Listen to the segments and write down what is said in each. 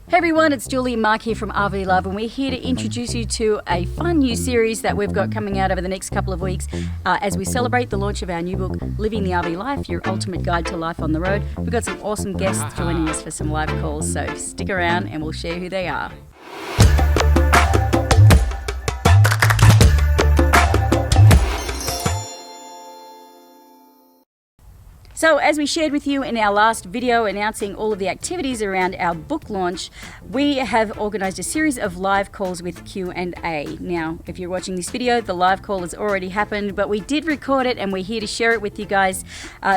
Hey everyone, it's Julie and Marc here from RVLove, and we're here to introduce you to a fun new series that we've got coming out over the next couple of weeks as we celebrate the launch of our new book, Living the RV Life, Your Ultimate Guide to Life on the Road. We've got some awesome guests joining us for some live calls, so stick around and we'll share who they are. So as we shared with you in our last video announcing all of the activities around our book launch, we have organised a series of live calls with Q&A. Now, if you're watching this video, the live call has already happened, but we did record it and we're here to share it with you guys.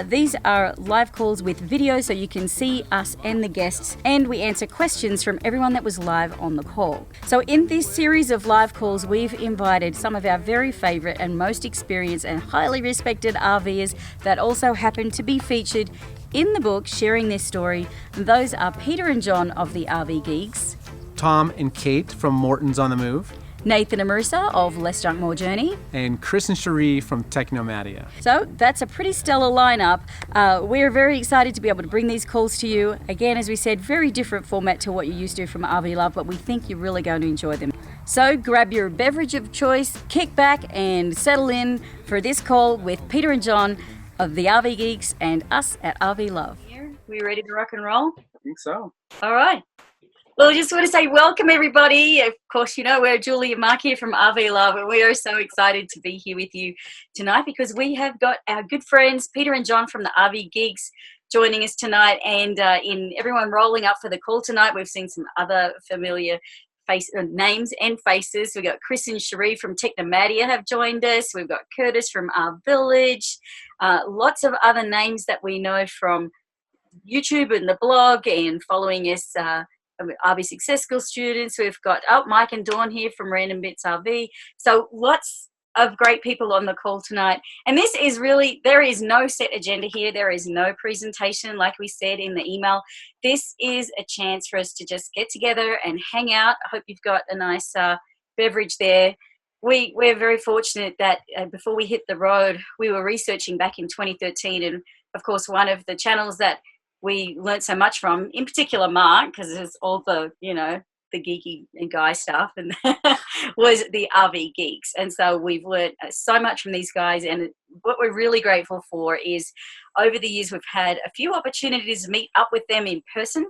These are live calls with video so you can see us and the guests, and we answer questions from everyone that was live on the call. So in this series of live calls, we've invited some of our very favourite and most experienced and highly respected RVers that also happen to be featured in the book sharing their story. Those are Peter and John of the RV Geeks, Tom and Kate from Morton's on the Move, Nathan and Marissa of Less Junk More Journey, and Chris and Cherie from Technomadia. So that's a pretty stellar lineup. We're very excited to be able to bring these calls to you. Again, as we said, very different format to what you're used to from RVLove, but we think you're really going to enjoy them. So grab your beverage of choice, kick back and settle in for this call with Peter and John of the RV Geeks and us at RVLove. We ready to rock and roll? I think so. All right. Well, I just want to say welcome, everybody. Of course, you know, we're Julie and Marc here from RVLove, and we are so excited to be here with you tonight because we have got our good friends, Peter and John from the RV Geeks, joining us tonight. And in everyone rolling up for the call tonight, we've seen some other familiar names and faces. We've got Chris and Cherie from Technomadia have joined us. We've got Curtis from Our Village. Lots of other names that we know from YouTube and the blog and following us, RV Success School students. We've got Mike and Dawn here from Random Bits RV. So lots of great people on the call tonight. And this is really, there is no set agenda here. There is no presentation like we said in the email. This is a chance for us to just get together and hang out. I hope you've got a nice beverage there. We're very fortunate that before we hit the road, we were researching back in 2013. And of course, one of the channels that we learned so much from, in particular Marc, because it's all the, you know, the geeky and guy stuff, and was the RV Geeks. And so we've learned so much from these guys, and what we're really grateful for is over the years we've had a few opportunities to meet up with them in person.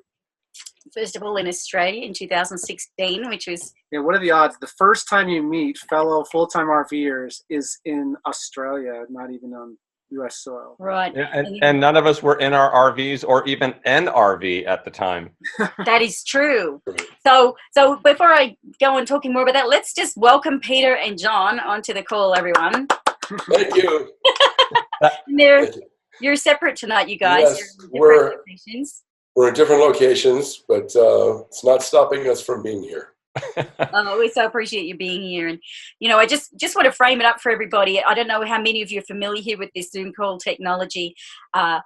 First of all in Australia in 2016, which was... Yeah, what are the odds? The first time you meet fellow full-time RVers is in Australia, not even on U.S. soil. Right. Yeah, and none of us were in our RVs or even an RV at the time. That is true. So before I go on talking more about that, let's just welcome Peter and John onto the call, everyone. Thank you. You're separate tonight, you guys. Yes, we're in different locations, but it's not stopping us from being here. We so appreciate you being here. And, you know, I just want to frame it up for everybody. I don't know how many of you are familiar here with this Zoom call technology. I'm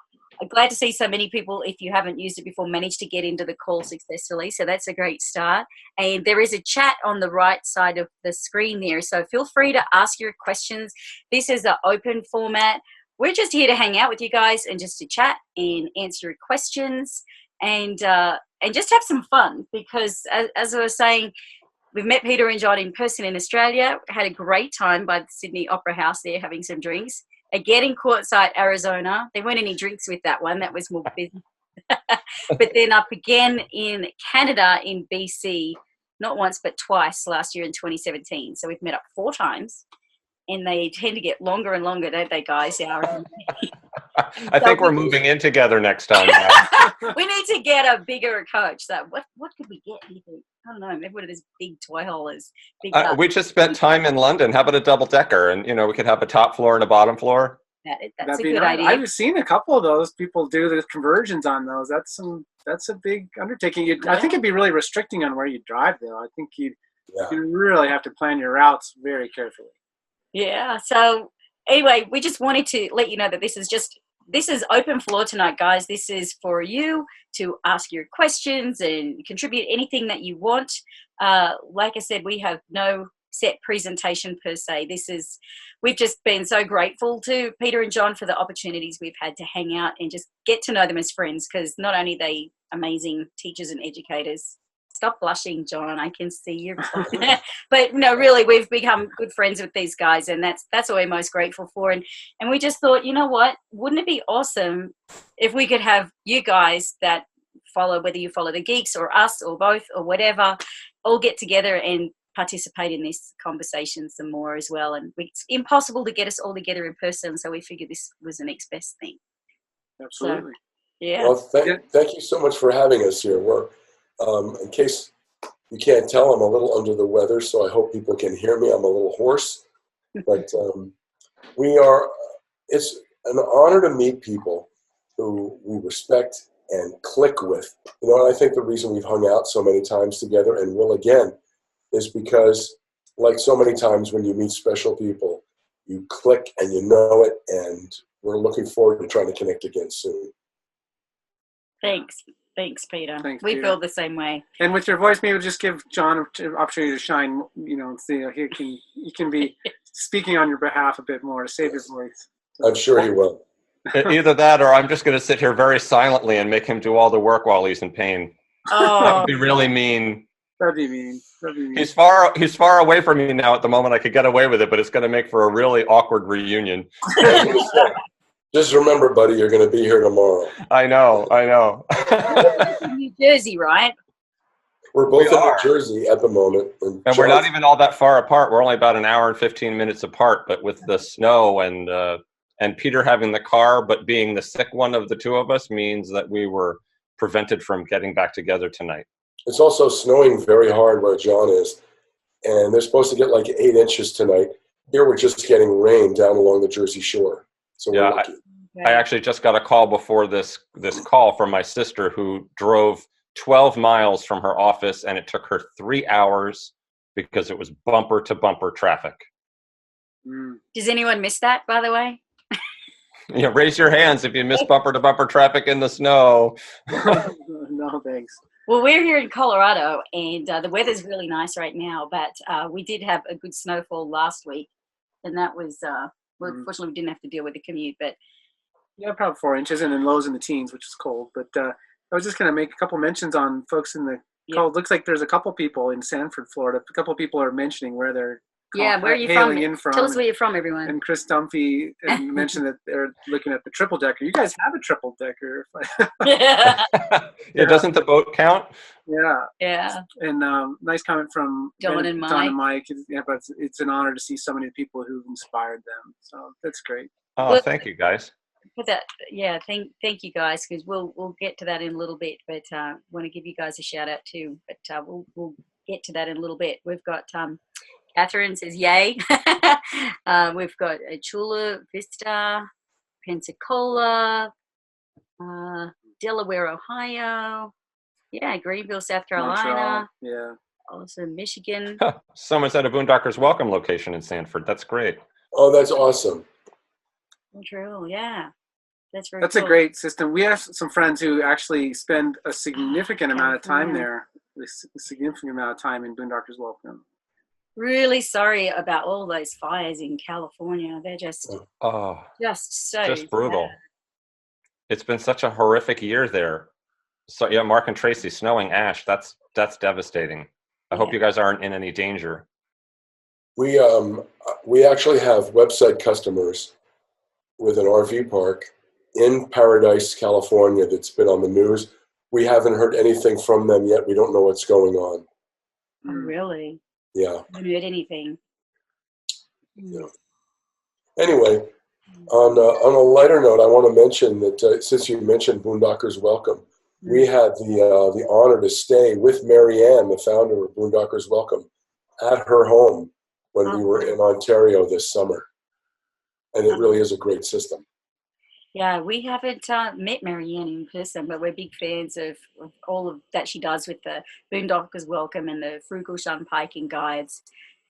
glad to see so many people, if you haven't used it before, manage to get into the call successfully. So that's a great start. And there is a chat on the right side of the screen there. So feel free to ask your questions. This is an open format. We're just here to hang out with you guys and just to chat and answer your questions and just have some fun, because as I was saying, we've met Peter and John in person in Australia, had a great time by the Sydney Opera House there having some drinks. Again in Quartzsite, Arizona. There weren't any drinks with that one, that was more business. But then up again in Canada, in BC, not once but twice last year in 2017. So we've met up 4 times. And they tend to get longer and longer, don't they, guys? I think we're moving in together next time. We need to get a bigger coach. So what could we get? I don't know. Maybe one of those big toy haulers. We just spent time in London. A double-decker? And, you know, we could have a top floor and a bottom floor. That's a good idea. I've seen a couple of those. People do the conversions on those. That's a big undertaking. I think it'd be really restricting on where you drive, though. I think you really have to plan your routes very carefully. Yeah. So anyway, we just wanted to let you know that this is open floor tonight, guys. This is for you to ask your questions and contribute anything that you want. Like I said, we have no set presentation per se. We've just been so grateful to Peter and John for the opportunities we've had to hang out and just get to know them as friends, because not only are they amazing teachers and educators, Stop blushing, John. I can see you. But no, really, we've become good friends with these guys, and that's what we're most grateful for. And we just thought, you know what? Wouldn't it be awesome if we could have you guys that follow, whether you follow the Geeks or us or both or whatever, all get together and participate in this conversation some more as well. And it's impossible to get us all together in person, so we figured this was the next best thing. Absolutely. So, yeah. Well, thank you so much for having us here. We're, in case you can't tell, I'm a little under the weather, so I hope people can hear me. I'm a little hoarse, but it's an honor to meet people who we respect and click with. You know, and I think the reason we've hung out so many times together and will again is because, like so many times when you meet special people, you click and you know it, and we're looking forward to trying to connect again soon. Thanks, Peter. Thanks, we Peter. feel the same way. And with your voice, maybe just give John an opportunity to shine, you know, and see he can be speaking on your behalf a bit more to save his voice. I'm sure he will. Either that, or I'm just going to sit here very silently and make him do all the work while he's in pain. Oh, That would be really mean. That'd be mean. He's far away from me now at the moment. I could get away with it, but it's going to make for a really awkward reunion. Just remember, buddy, you're going to be here tomorrow. I know. New Jersey, right? We're both in New Jersey at the moment. And we're not even all that far apart. We're only about an hour and 15 minutes apart, but with the snow and Peter having the car, but being the sick one of the two of us means that we were prevented from getting back together tonight. It's also snowing very hard where John is, and they're supposed to get like 8 inches tonight. Here we're just getting rain down along the Jersey Shore. So yeah, we're lucky. I actually just got a call before this call from my sister, who drove 12 miles from her office, and it took her 3 hours because it was bumper to bumper traffic. Does anyone miss that, by the way? Yeah, raise your hands if you miss bumper to bumper traffic in the snow. No, thanks. Well, we're here in Colorado, and the weather's really nice right now, but we did have a good snowfall last week, and that was, well, fortunately, we didn't have to deal with the commute, but... Yeah, probably 4 inches, and then lows in the teens, which is cold. But I was just going to make a couple mentions on folks in the call. It looks like there's a couple people in Sanford, Florida. A couple people are mentioning where they're where are you from? Tell us where you're from, everyone. And Chris Dunphy mentioned that they're looking at the triple decker. You guys have a triple decker. Yeah, doesn't the boat count? Yeah. And nice comment from Don and Mike. Yeah, but it's an honor to see so many people who've inspired them. So that's great. Oh, well, thank you, guys. For that, thank you guys, because we'll get to that in a little bit. But want to give you guys a shout out too. But we'll get to that in a little bit. We've got Catherine says yay. We've got Chula Vista, Pensacola, Delaware, Ohio. Yeah, Greenville, South Carolina. Montreal. Yeah. Also Michigan. Someone's at a Boondockers Welcome location in Sanford. That's great. Oh, that's awesome. Montreal, yeah. That's very That's cool. a great system. We have some friends who actually spend a significant amount of time there. A significant amount of time in Boondockers Welcome. Really sorry about all those fires in California. They're just brutal. bad. It's been such a horrific year there. So yeah, Marc and Tracy, snowing ash. That's devastating. I hope you guys aren't in any danger. We actually have website customers with an RV park in Paradise, California, that's been on the news. We haven't heard anything from them yet. We don't know what's going on. Oh, really? Yeah. I haven't heard anything. Yeah. Anyway, on a lighter note, I want to mention that since you mentioned Boondockers Welcome, we had the honor to stay with Marianne, the founder of Boondockers Welcome, at her home when we were in Ontario this summer. And it really is a great system. Yeah, we haven't met Marianne in person, but we're big fans of all of that she does with the Boondockers Welcome and the Frugal Shunpiking guides.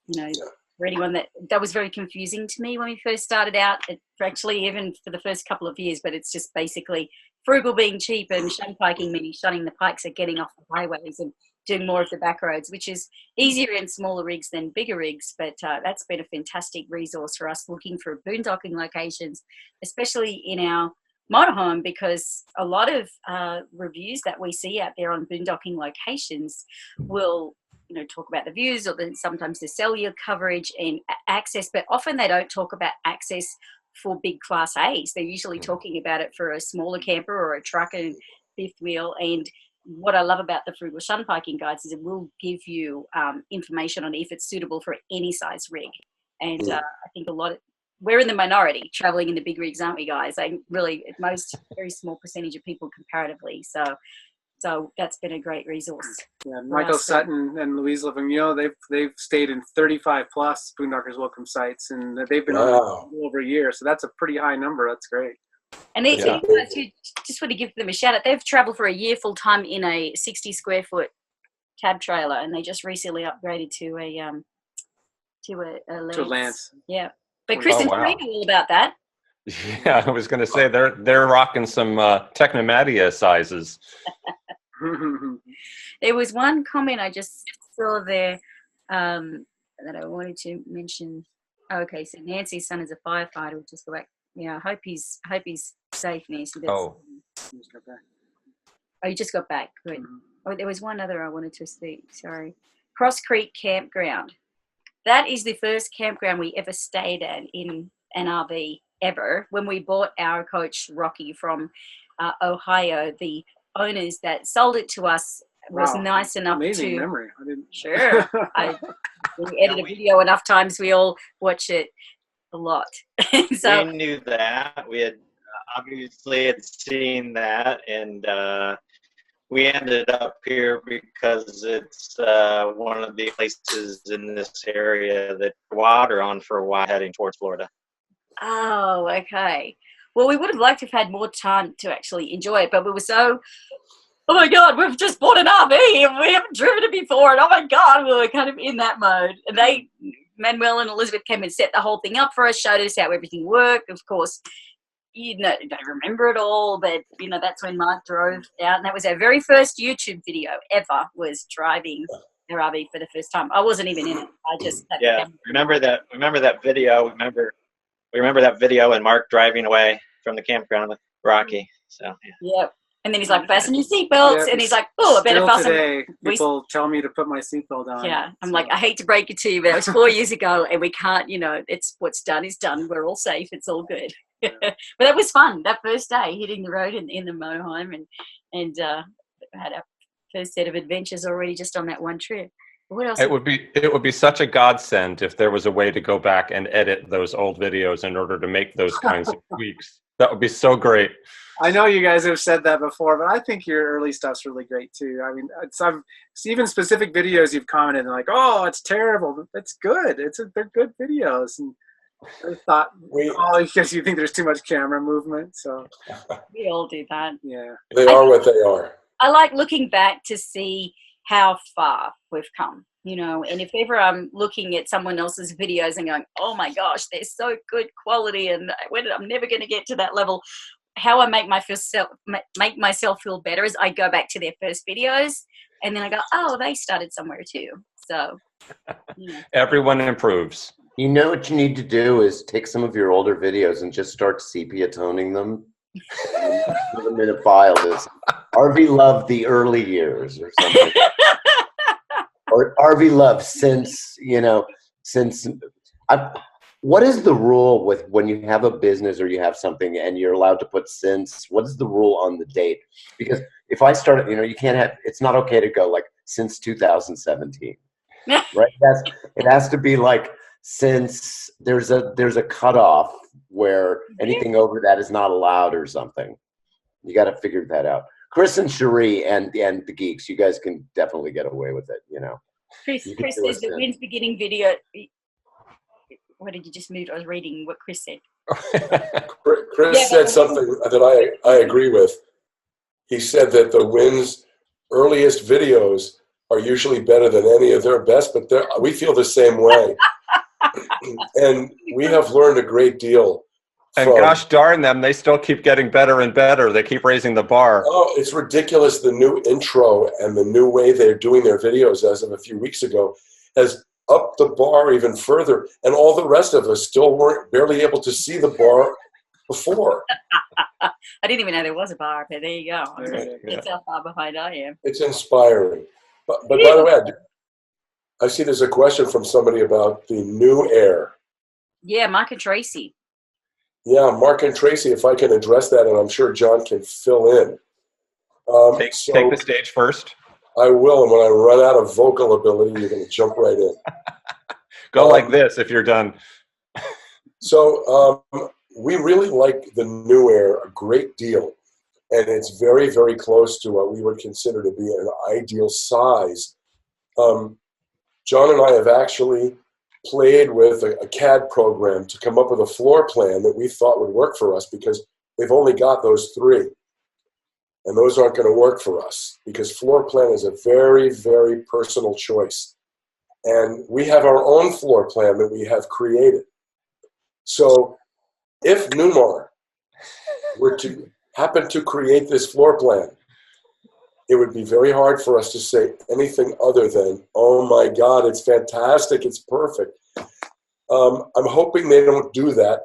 You know, for anyone that was very confusing to me when we first started out, actually even for the first couple of years, but it's just basically frugal being cheap and shunpiking meaning shunning the pikes at getting off the highways and doing more of the back roads, which is easier in smaller rigs than bigger rigs. But that's been a fantastic resource for us looking for boondocking locations, especially in our motorhome, because a lot of reviews that we see out there on boondocking locations will, you know, talk about the views or sometimes the cellular coverage and access, but often they don't talk about access for big Class A's. They're usually talking about it for a smaller camper or a truck and fifth wheel. And what I love about the Frugal Shunpiking guides is it will give you information on if it's suitable for any size rig. And I think we're in the minority traveling in the big rigs, aren't we, guys? Really, most very small percentage of people comparatively. So that's been a great resource. Yeah, Michael Sutton and Louise Lavigno, they've stayed in 35 plus Boondockers Welcome sites, and they've been on over a year. So that's a pretty high number. That's great. And you just want to give them a shout out. They've traveled for a year full time in a 60 square foot cab trailer, and they just recently upgraded to a Lance. Yeah, but Chris and Trina know all about that. Yeah, I was going to say they're rocking some Technomatia sizes. There was one comment I just saw there that I wanted to mention. Okay, so Nancy's son is a firefighter. We'll just go back. Yeah, I hope he's safe, Nancy. Oh, you just got back. Good. Oh, there was one other I wanted to see. Sorry, Cross Creek Campground. That is the first campground we ever stayed at in an RV ever. When we bought our coach Rocky from Ohio, the owners that sold it to us was nice enough amazing memory. I didn't. Sure. We edit a video enough times, we all watch it a lot. So we knew that. We had obviously had seen that, and we ended up here because it's one of the places in this area that water on for a while heading towards Florida. Oh, okay. Well, we would have liked to have had more time to actually enjoy it, but we were so, oh my God, we've just bought an RV and we haven't driven it before, and oh my God, we were kind of in that mode. And Manuel and Elizabeth came and set the whole thing up for us, showed us how everything worked. Of course, you know, don't remember it all, but you know, that's when Marc drove out, and that was our very first YouTube video ever, was driving their RV for the first time. I wasn't even in it. I just remember that video. We remember that video and Marc driving away from the campground with Rocky. So Yep. And then he's like, fasten your seatbelts. And he's like, oh, I better fasten. Today, people tell me to put my seatbelt on. Yeah. I'm like, I hate to break it to you, but it was 4 years ago, and we can't, you know, it's what's done is done. We're all safe. It's all good. But that was fun. That first day, hitting the road in the motorhome, and had our first set of adventures already just on that one trip. What else? It would be such a godsend if there was a way to go back and edit those old videos in order to make those kinds of tweaks. That would be so great. I know you guys have said that before, but I think your early stuff's really great too. I mean, even specific videos you've commented and like, oh, it's terrible, but it's good. They're good videos. And I thought, because you think there's too much camera movement, so we all do that. Yeah, they are what they are. I like looking back to see how far we've come, you know, and if ever I'm looking at someone else's videos and going, oh my gosh, they're so good quality and I'm never going to get to that level, how I make myself feel better is I go back to their first videos and then I go, oh, they started somewhere too. So everyone improves. You know what you need to do is take some of your older videos and just start sepia toning them. Put them in a file. This RVLove the early years or something. Or RVLove since what is the rule with when you have a business or you have something and you're allowed to put since? What is the rule on the date? Because if I start, you know, you can't have, it's not okay to go like since 2017, right? It has to be like since there's a cutoff where anything over that is not allowed or something. You got to figure that out. Chris and Cherie and the geeks, you guys can definitely get away with it, you know. Chris says the wind's beginning video. What did you just move? I was reading what Chris said. Chris said something that I agree with. He said that the Wynn's earliest videos are usually better than any of their best, but we feel the same way. And we have learned a great deal. And gosh darn them, they still keep getting better and better. They keep raising the bar. Oh, it's ridiculous. The new intro and the new way they're doing their videos as of a few weeks ago has upped the bar even further. And all the rest of us still weren't barely able to see the bar before. I didn't even know there was a bar up there. There you go. There That's how far behind I am. It's inspiring. But by the way, I see there's a question from somebody about the new Aire. Yeah, Marc and Tracy. Yeah, Marc and Tracy, if I can address that, and I'm sure John can fill in. Take the stage first. I will, and when I run out of vocal ability, you're going to jump right in. Go like this if you're done. So we really like the new Aire a great deal, and it's very, very close to what we would consider to be an ideal size. John and I have actually played with a CAD program to come up with a floor plan that we thought would work for us, because they've only got those 3. And those aren't going to work for us, because floor plan is a very, very personal choice. And we have our own floor plan that we have created. So if Newmar were to happen to create this floor plan, it would be very hard for us to say anything other than, oh my God, it's fantastic, it's perfect. I'm hoping they don't do that,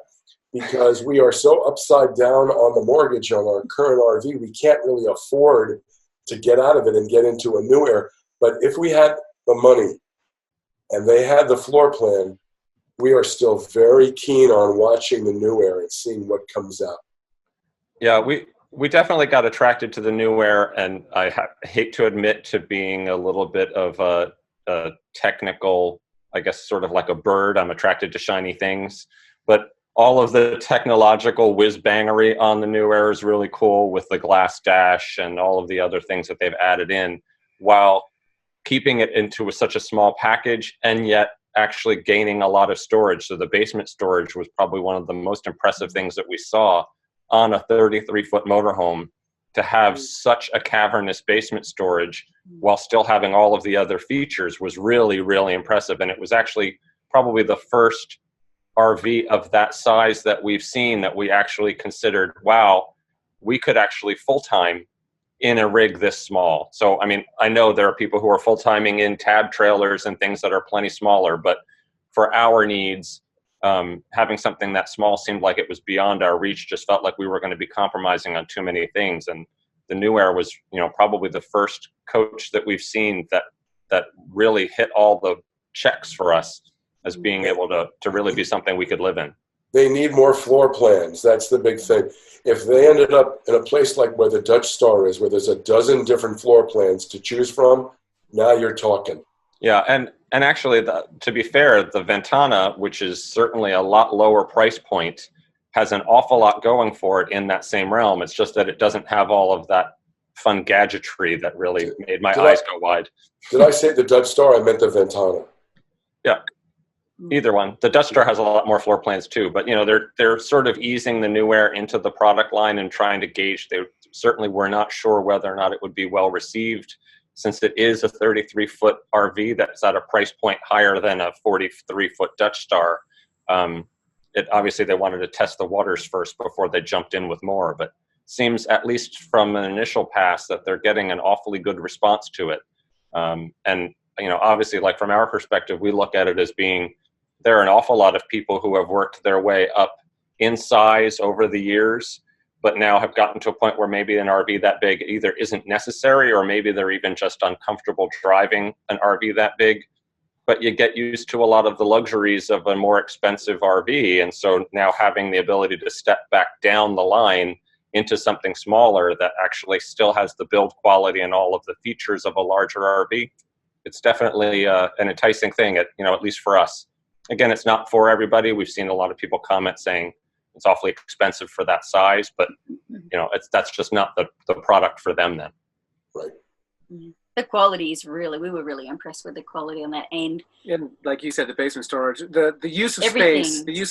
because we are so upside down on the mortgage on our current RV, we can't really afford to get out of it and get into a new Aire. But if we had the money and they had the floor plan, we are still very keen on watching the new Aire and seeing what comes out. Yeah, we definitely got attracted to the new Aire, and I hate to admit to being a little bit of a technical, I guess, sort of like a bird. I'm attracted to shiny things, but all of the technological whiz-bangery on the new Aire is really cool, with the glass dash and all of the other things that they've added in, while keeping it into such a small package and yet actually gaining a lot of storage. So the basement storage was probably one of the most impressive things that we saw on a 33-foot motorhome, to have such a cavernous basement storage while still having all of the other features was really, really impressive. And it was actually probably the first RV of that size that we've seen that we actually considered, wow, we could actually full-time in a rig this small. So, I mean, I know there are people who are full-timing in tab trailers and things that are plenty smaller, but for our needs, having something that small seemed like it was beyond our reach. Just felt like we were going to be compromising on too many things. And the new Aire was, probably the first coach that we've seen that really hit all the checks for us as being able to really be something we could live in. They need more floor plans. That's the big thing. If they ended up in a place like where the Dutch Star is, where there's a dozen different floor plans to choose from, now you're talking. Yeah, and actually, to be fair, the Ventana, which is certainly a lot lower price point, has an awful lot going for it in that same realm. It's just that it doesn't have all of that fun gadgetry that really made my eyes go wide. Did I say the Dutch Star? I meant the Ventana. Yeah. Either one. The Dutch Star has a lot more floor plans too, but they're sort of easing the new Aire into the product line and trying to gauge. They certainly were not sure whether or not it would be well received, since it is a 33-foot RV that's at a price point higher than a 43-foot Dutch Star. Obviously they wanted to test the waters first before they jumped in with more, but seems, at least from an initial pass, that they're getting an awfully good response to it. And obviously, like from our perspective, we look at it as being, there are an awful lot of people who have worked their way up in size over the years, but now have gotten to a point where maybe an RV that big either isn't necessary, or maybe they're even just uncomfortable driving an RV that big. But you get used to a lot of the luxuries of a more expensive RV. And so now having the ability to step back down the line into something smaller that actually still has the build quality and all of the features of a larger RV, it's definitely an enticing thing, at least for us. Again, it's not for everybody. We've seen a lot of people comment saying it's awfully expensive for that size, but that's just not the product for them then. Right. The quality is we were really impressed with the quality on that end. And like you said, the basement storage, the use of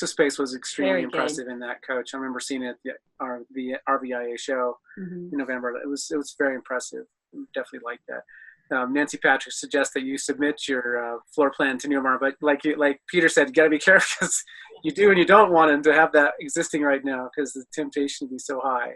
space was extremely impressive in that coach. I remember seeing it at the RVIA show in November. It was very impressive. Definitely like that. Nancy Patrick suggests that you submit your floor plan to Newmar, but like Peter said, you got to be careful, because you do and you don't want him to have that existing right now, because the temptation would be so high.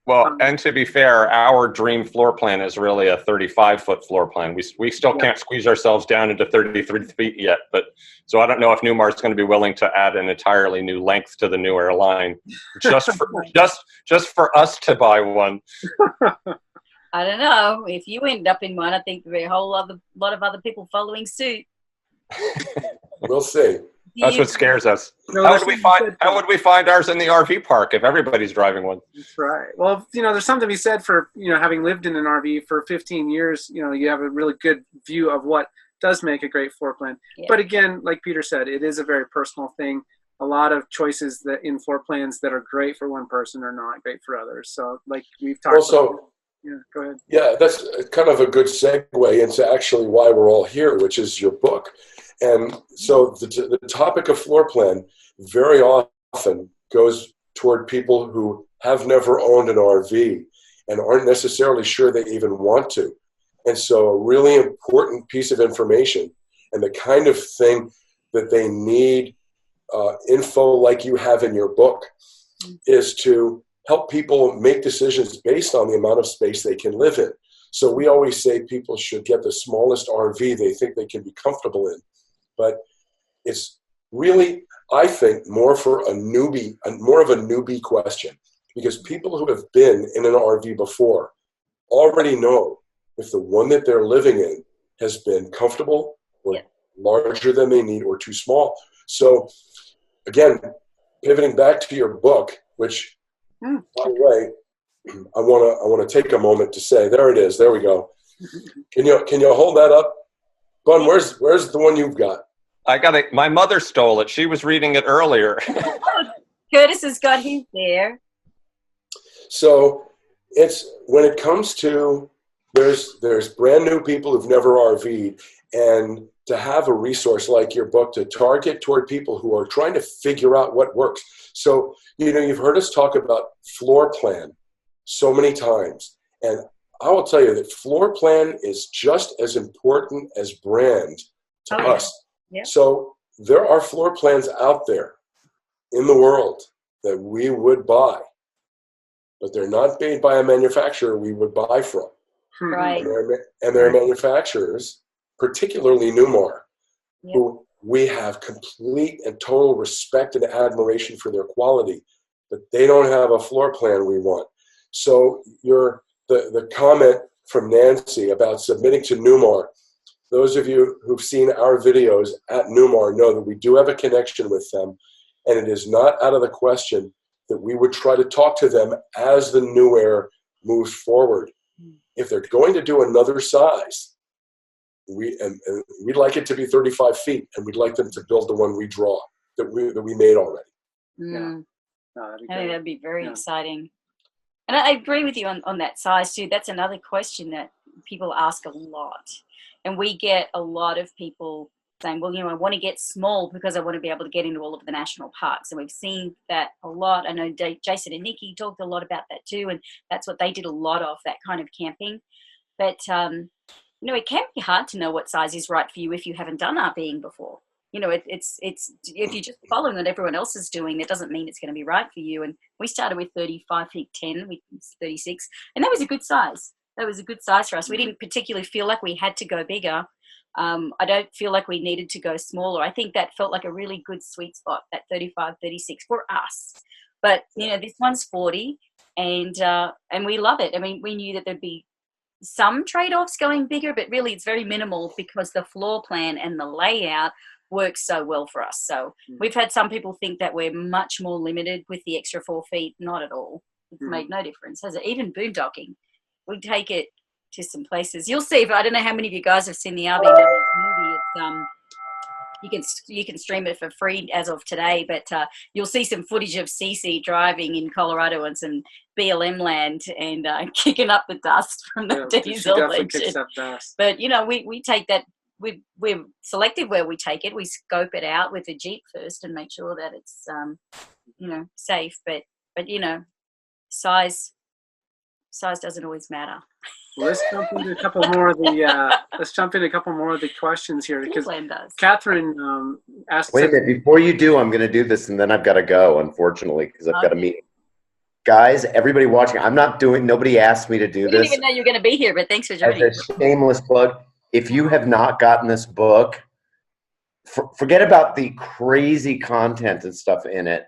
Well, and to be fair, our dream floor plan is really a 35-foot floor plan. We still can't squeeze ourselves down into 33 feet yet, but so I don't know if Newmar is going to be willing to add an entirely new length to the new airline just for us to buy one. I don't know. If you end up in one, I think there'll be a whole lot of other people following suit. We'll see. That's what scares us. No, how would we find ours in the RV park if everybody's driving one? That's right. Well, there's something to be said for, having lived in an RV for 15 years, you have a really good view of what does make a great floor plan. Yeah. But again, like Peter said, it is a very personal thing. A lot of choices that in floor plans that are great for one person are not great for others. So like we've talked about. Yeah, go ahead. Yeah, that's kind of a good segue into actually why we're all here, which is your book. And so the topic of floor plan very often goes toward people who have never owned an RV and aren't necessarily sure they even want to. And so a really important piece of information and the kind of thing that they need info like you have in your book is to help people make decisions based on the amount of space they can live in. So we always say people should get the smallest RV they think they can be comfortable in. But it's really, I think, more of a newbie question, because people who have been in an RV before already know if the one that they're living in has been comfortable or larger than they need or too small. So again, pivoting back to your book, which by the way, I want to take a moment to say, there it is. There we go. Can you hold that up? Bun, where's the one you've got? I got it. My mother stole it. She was reading it earlier. Curtis has got his there. So it's when it comes to there's brand new people who've never RV'd, and to have a resource like your book to target toward people who are trying to figure out what works. So you've heard us talk about floor plan so many times, and I will tell you that floor plan is just as important as brand to us. Yeah. So there are floor plans out there in the world that we would buy, but they're not made by a manufacturer we would buy from. Right. And there are manufacturers, particularly Newmar, who we have complete and total respect and admiration for their quality, but they don't have a floor plan we want. So the comment from Nancy about submitting to Newmar, those of you who've seen our videos at Newmar know that we do have a connection with them, and it is not out of the question that we would try to talk to them as the new Aire moves forward. If they're going to do another size, we'd like it to be 35 feet, and we'd like them to build the one we draw that we made already. Yeah. I think that'd be very exciting. And I agree with you on that size too. That's another question that people ask a lot. And we get a lot of people saying, well, I want to get small because I want to be able to get into all of the national parks. And we've seen that a lot. I know Jason and Nikki talked a lot about that too. And that's what they did a lot of, that kind of camping. But, it can be hard to know what size is right for you if you haven't done RVing before. It's if you're just following what everyone else is doing, that doesn't mean it's going to be right for you. And we started with 35 feet 10, with 36, and that was a good size. That was a good size for us. We didn't particularly feel like we had to go bigger. I don't feel like we needed to go smaller. I think that felt like a really good sweet spot, that 35, 36 for us. But, this one's 40, and we love it. I mean, we knew that there'd be some trade-offs going bigger, but really it's very minimal because the floor plan and the layout works so well for us. So we've had some people think that we're much more limited with the extra 4 feet. Not at all. It's made no difference. Has it? Even boondocking, we take it to some places. You'll see. I don't know how many of you guys have seen the RV movie. It's you can stream it for free as of today, but you'll see some footage of Cece driving in Colorado and some BLM land and kicking up the dust from the diesel engine. But we take that. We're selective where we take it. We scope it out with a Jeep first and make sure that it's safe. But size doesn't always matter. Well, let's jump into a couple more of the questions here, because Catherine asked. Wait a minute, before you do, I'm going to do this, and then I've got to go, unfortunately, because I've got a meeting. guys, everybody watching, nobody asked me to do We didn't this. even know you were going to be here, but thanks for joining. As a shameless plug, if you have not gotten this book, forget about the crazy content and stuff in it.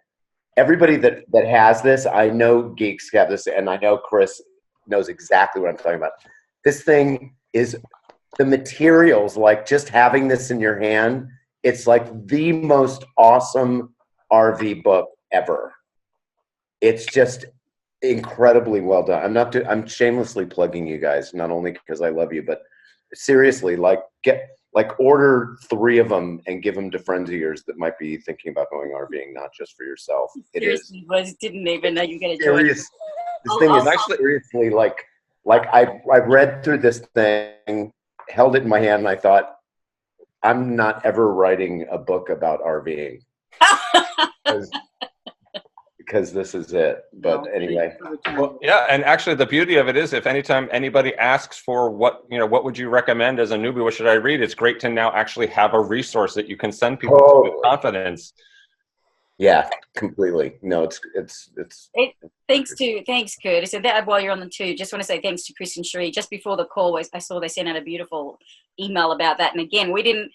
Everybody that has this, I know geeks have this, and I know Chris knows exactly what I'm talking about. This thing is the materials, like just having this in your hand, it's like the most awesome RV book ever. It's just incredibly well done. I'm shamelessly plugging you guys, not only because I love you, but seriously, order 3 of them and give them to friends of yours that might be thinking about going RVing, not just for yourself. Seriously, I didn't even know you were going to join. This thing is seriously like I read through this thing, held it in my hand, and I thought, I'm not ever writing a book about RVing. Because this is it. But anyway. Well, yeah, and actually the beauty of it is if anytime anybody asks for what would you recommend as a newbie, what should I read? It's great to now actually have a resource that you can send people to with confidence. Yeah, completely. No, Thanks, Curtis. And that while you're on the too, just want to say thanks to Chris and Sheree. Just before the call, I saw they sent out a beautiful email about that. And again, we didn't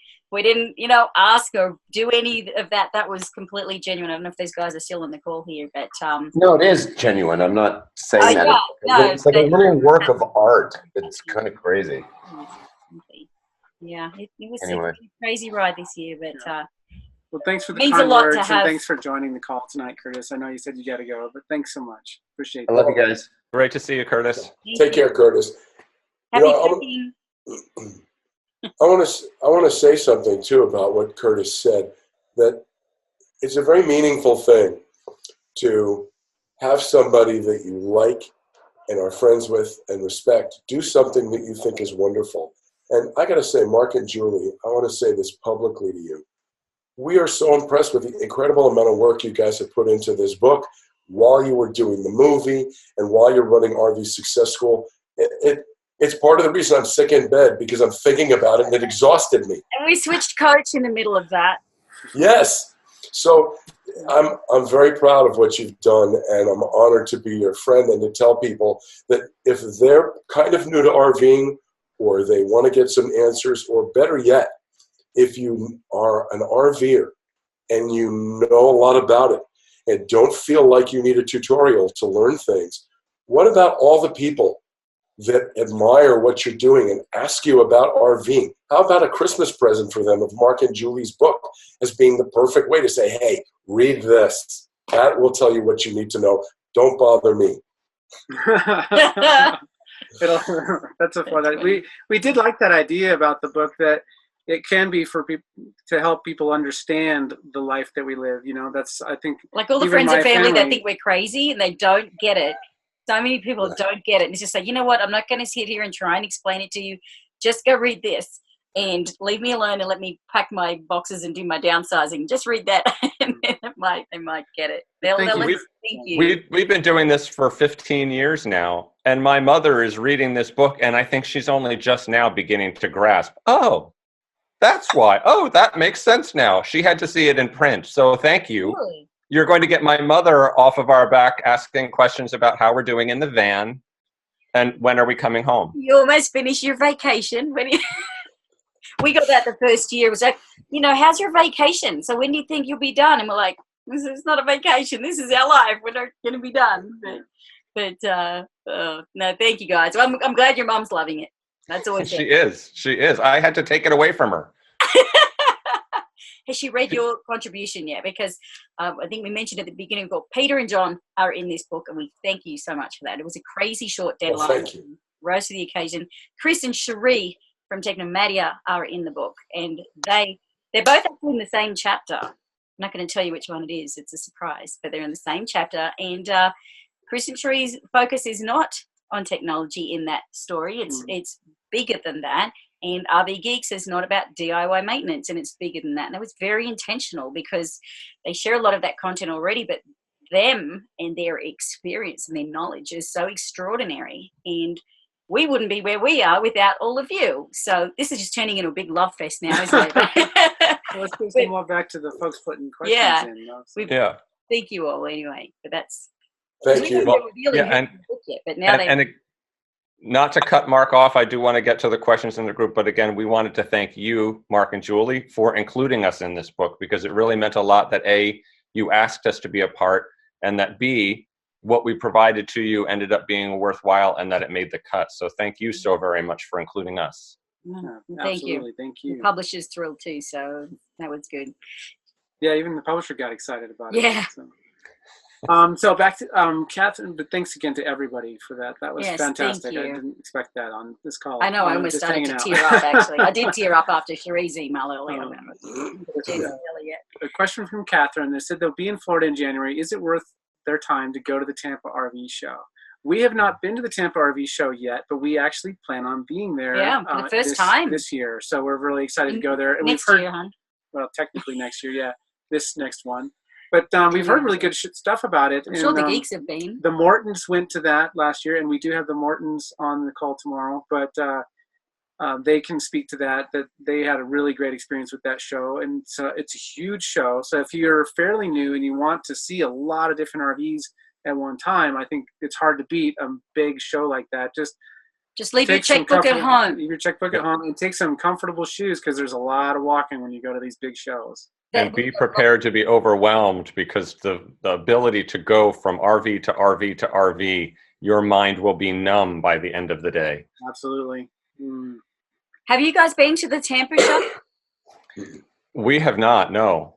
ask or do any of that. That was completely genuine. I don't know if those guys are still on the call here, but no, it is genuine. I'm not saying that. Yeah, it's like a living work of art. It's kind of crazy. Yeah, it was Anyway. a crazy ride this year, but Well, thanks for the means a kind lot to words, have. and thanks for joining the call tonight, Curtis. I know you said you got to go, but thanks so much. Appreciate it. I love you guys. Great to see you, Curtis. Take care, Curtis. Happy You I want to say something too about what Curtis said, that it's a very meaningful thing to have somebody that you like and are friends with and respect do something that you think is wonderful. And I got to say, Marc and Julie, I want to say this publicly to you. We are so impressed with the incredible amount of work you guys have put into this book while you were doing the movie and while you're running RV Success School. It's part of the reason I'm sick in bed, because I'm thinking about it and it exhausted me. And we switched coach in the middle of that. Yes. So I'm very proud of what you've done, and I'm honored to be your friend and to tell people that if they're kind of new to RVing or they want to get some answers, or better yet, if you are an RVer and you know a lot about it and don't feel like you need a tutorial to learn things, what about all the people that admire what you're doing and ask you about RVing? How about a Christmas present for them of Marc and Julie's book as being the perfect way to say, hey, read this. That will tell you what you need to know. Don't bother me. That's a fun idea. We did like that idea about the book, that it can be for people to help people understand the life that we live. That's, I think, like all the friends and family that think we're crazy and they don't get it. So many people don't get it. And it's just like, you know what? I'm not going to sit here and try and explain it to you. Just go read this and leave me alone and let me pack my boxes and do my downsizing. Just read that and they might get it. Thank you. We've been doing this for 15 years now, and my mother is reading this book, and I think she's only just now beginning to grasp. Oh, that's why. Oh, that makes sense now. She had to see it in print. So thank you. Really? You're going to get my mother off of our back asking questions about how we're doing in the van and when are we coming home. You almost finished your vacation. We got that the first year. It was like, how's your vacation? So when do you think you'll be done? And we're like, this is not a vacation. This is our life. We're not going to be done. But no, thank you guys. I'm glad your mom's loving it. That's always She is. I had to take it away from her. Has she read your contribution yet? Because I think we mentioned at the beginning, Peter and John are in this book, and we thank you so much for that. It was a crazy short deadline. Well, thank you. Rose to the occasion. Chris and Sheree from Technomadia are in the book, and they're both actually in the same chapter. I'm not going to tell you which one it is. It's a surprise, but they're in the same chapter. And Chris and Sheree's focus is not on technology in that story. It's bigger than that. And RV Geeks is not about DIY maintenance, and it's bigger than that. And it was very intentional because they share a lot of that content already, but them and their experience and their knowledge is so extraordinary. And we wouldn't be where we are without all of you. So this is just turning into a big love fest now, isn't it? Let's give some more back to the folks putting questions in. Thank you all anyway. But that's Thank you. Well, Yeah, and yet, but now not to cut Mark off, I do want to get to the questions in the group, but again, we wanted to thank you, Mark and Julie, for including us in this book, because it really meant a lot that A, you asked us to be a part, and that B, what we provided to you ended up being worthwhile and that it made the cut. So thank you so very much for including us. Thank you. Absolutely, thank you. The publisher's thrilled too, so that was good. Yeah, even the publisher got excited about it. Yeah. So back to Catherine, but thanks again to everybody for that. That was fantastic. Thank you. I didn't expect that on this call. I know, I almost started to tear up, actually. I did tear up after Cherie's email earlier. A question from Catherine. They said they'll be in Florida in January. Is it worth their time to go to the Tampa RV show? We have not been to the Tampa RV show yet, but we actually plan on being there. For the first time this year. So we're really excited to go there. And next year, hon. Well, technically next year, yeah. This next one. But we've heard really good stuff about it. I'm sure the geeks have been. The Mortons went to that last year, and we do have the Mortons on the call tomorrow. But they can speak to that they had a really great experience with that show. And so it's a huge show. So if you're fairly new and you want to see a lot of different RVs at one time, I think it's hard to beat a big show like that. Just leave your checkbook at home. Leave your checkbook at home and take some comfortable shoes, because there's a lot of walking when you go to these big shows. And be prepared to be overwhelmed, because the ability to go from RV to RV to RV, your mind will be numb by the end of the day. Absolutely. Have you guys been to the Tampa show? We have not, no.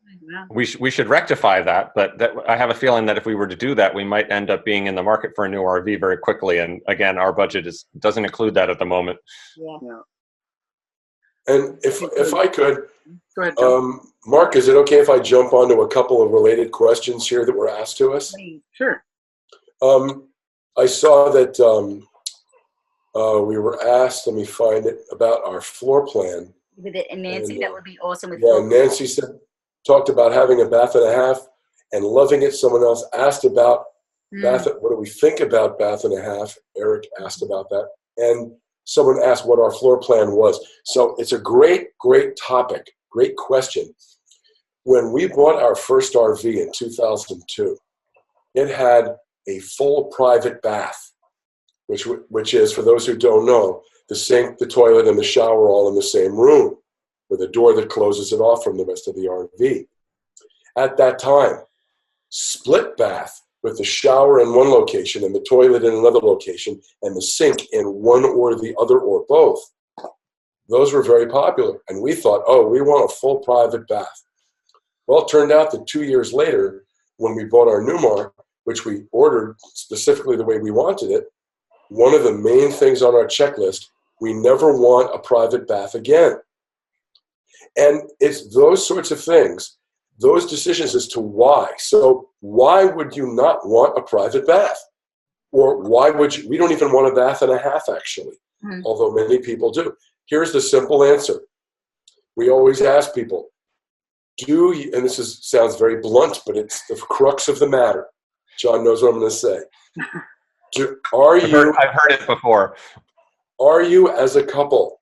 We should rectify that, but I have a feeling that if we were to do that, we might end up being in the market for a new RV very quickly. And again, our budget doesn't include that at the moment. Yeah. And if I could, go ahead, John. Mark, is it okay if I jump onto a couple of related questions here that were asked to us? Sure. I saw that we were asked, let me find it, about our floor plan. With it and Nancy, that would be awesome. With Nancy talked about having a bath and a half and loving it. Someone else asked about bath. What do we think about bath and a half? Eric asked about that. And someone asked what our floor plan was. So it's a great topic, great question. When we bought our first RV in 2002, it had a full private bath, which is, for those who don't know, the sink, the toilet, and the shower all in the same room, with a door that closes it off from the rest of the RV. At that time, split bath with the shower in one location and the toilet in another location and the sink in one or the other or both, those were very popular. And we thought, oh, we want a full private bath. Well, it turned out that 2 years later, when we bought our Newmar, which we ordered specifically the way we wanted it, one of the main things on our checklist, we never want a private bath again. And it's those sorts of things, those decisions as to why. So why would you not want a private bath? Or why would you? We don't even want a bath and a half, actually, although many people do. Here's the simple answer. We always ask people, and this sounds very blunt, but it's the crux of the matter. John knows what I'm going to say. I've heard it before. Are you, as a couple,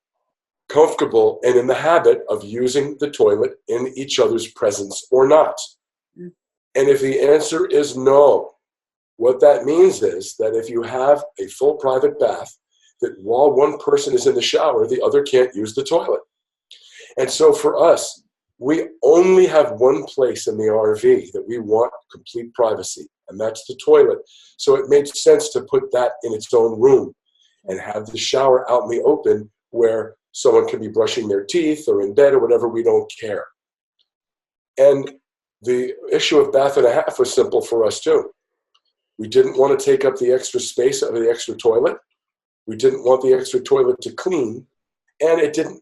comfortable and in the habit of using the toilet in each other's presence or not? And if the answer is no, what that means is that if you have a full private bath, that while one person is in the shower, the other can't use the toilet. And so for us, we only have one place in the RV that we want complete privacy, and that's the toilet. So it made sense to put that in its own room and have the shower out in the open where someone could be brushing their teeth or in bed or whatever. We don't care. And the issue of bath and a half was simple for us too. We didn't want to take up the extra space of the extra toilet. We didn't want the extra toilet to clean. And it didn't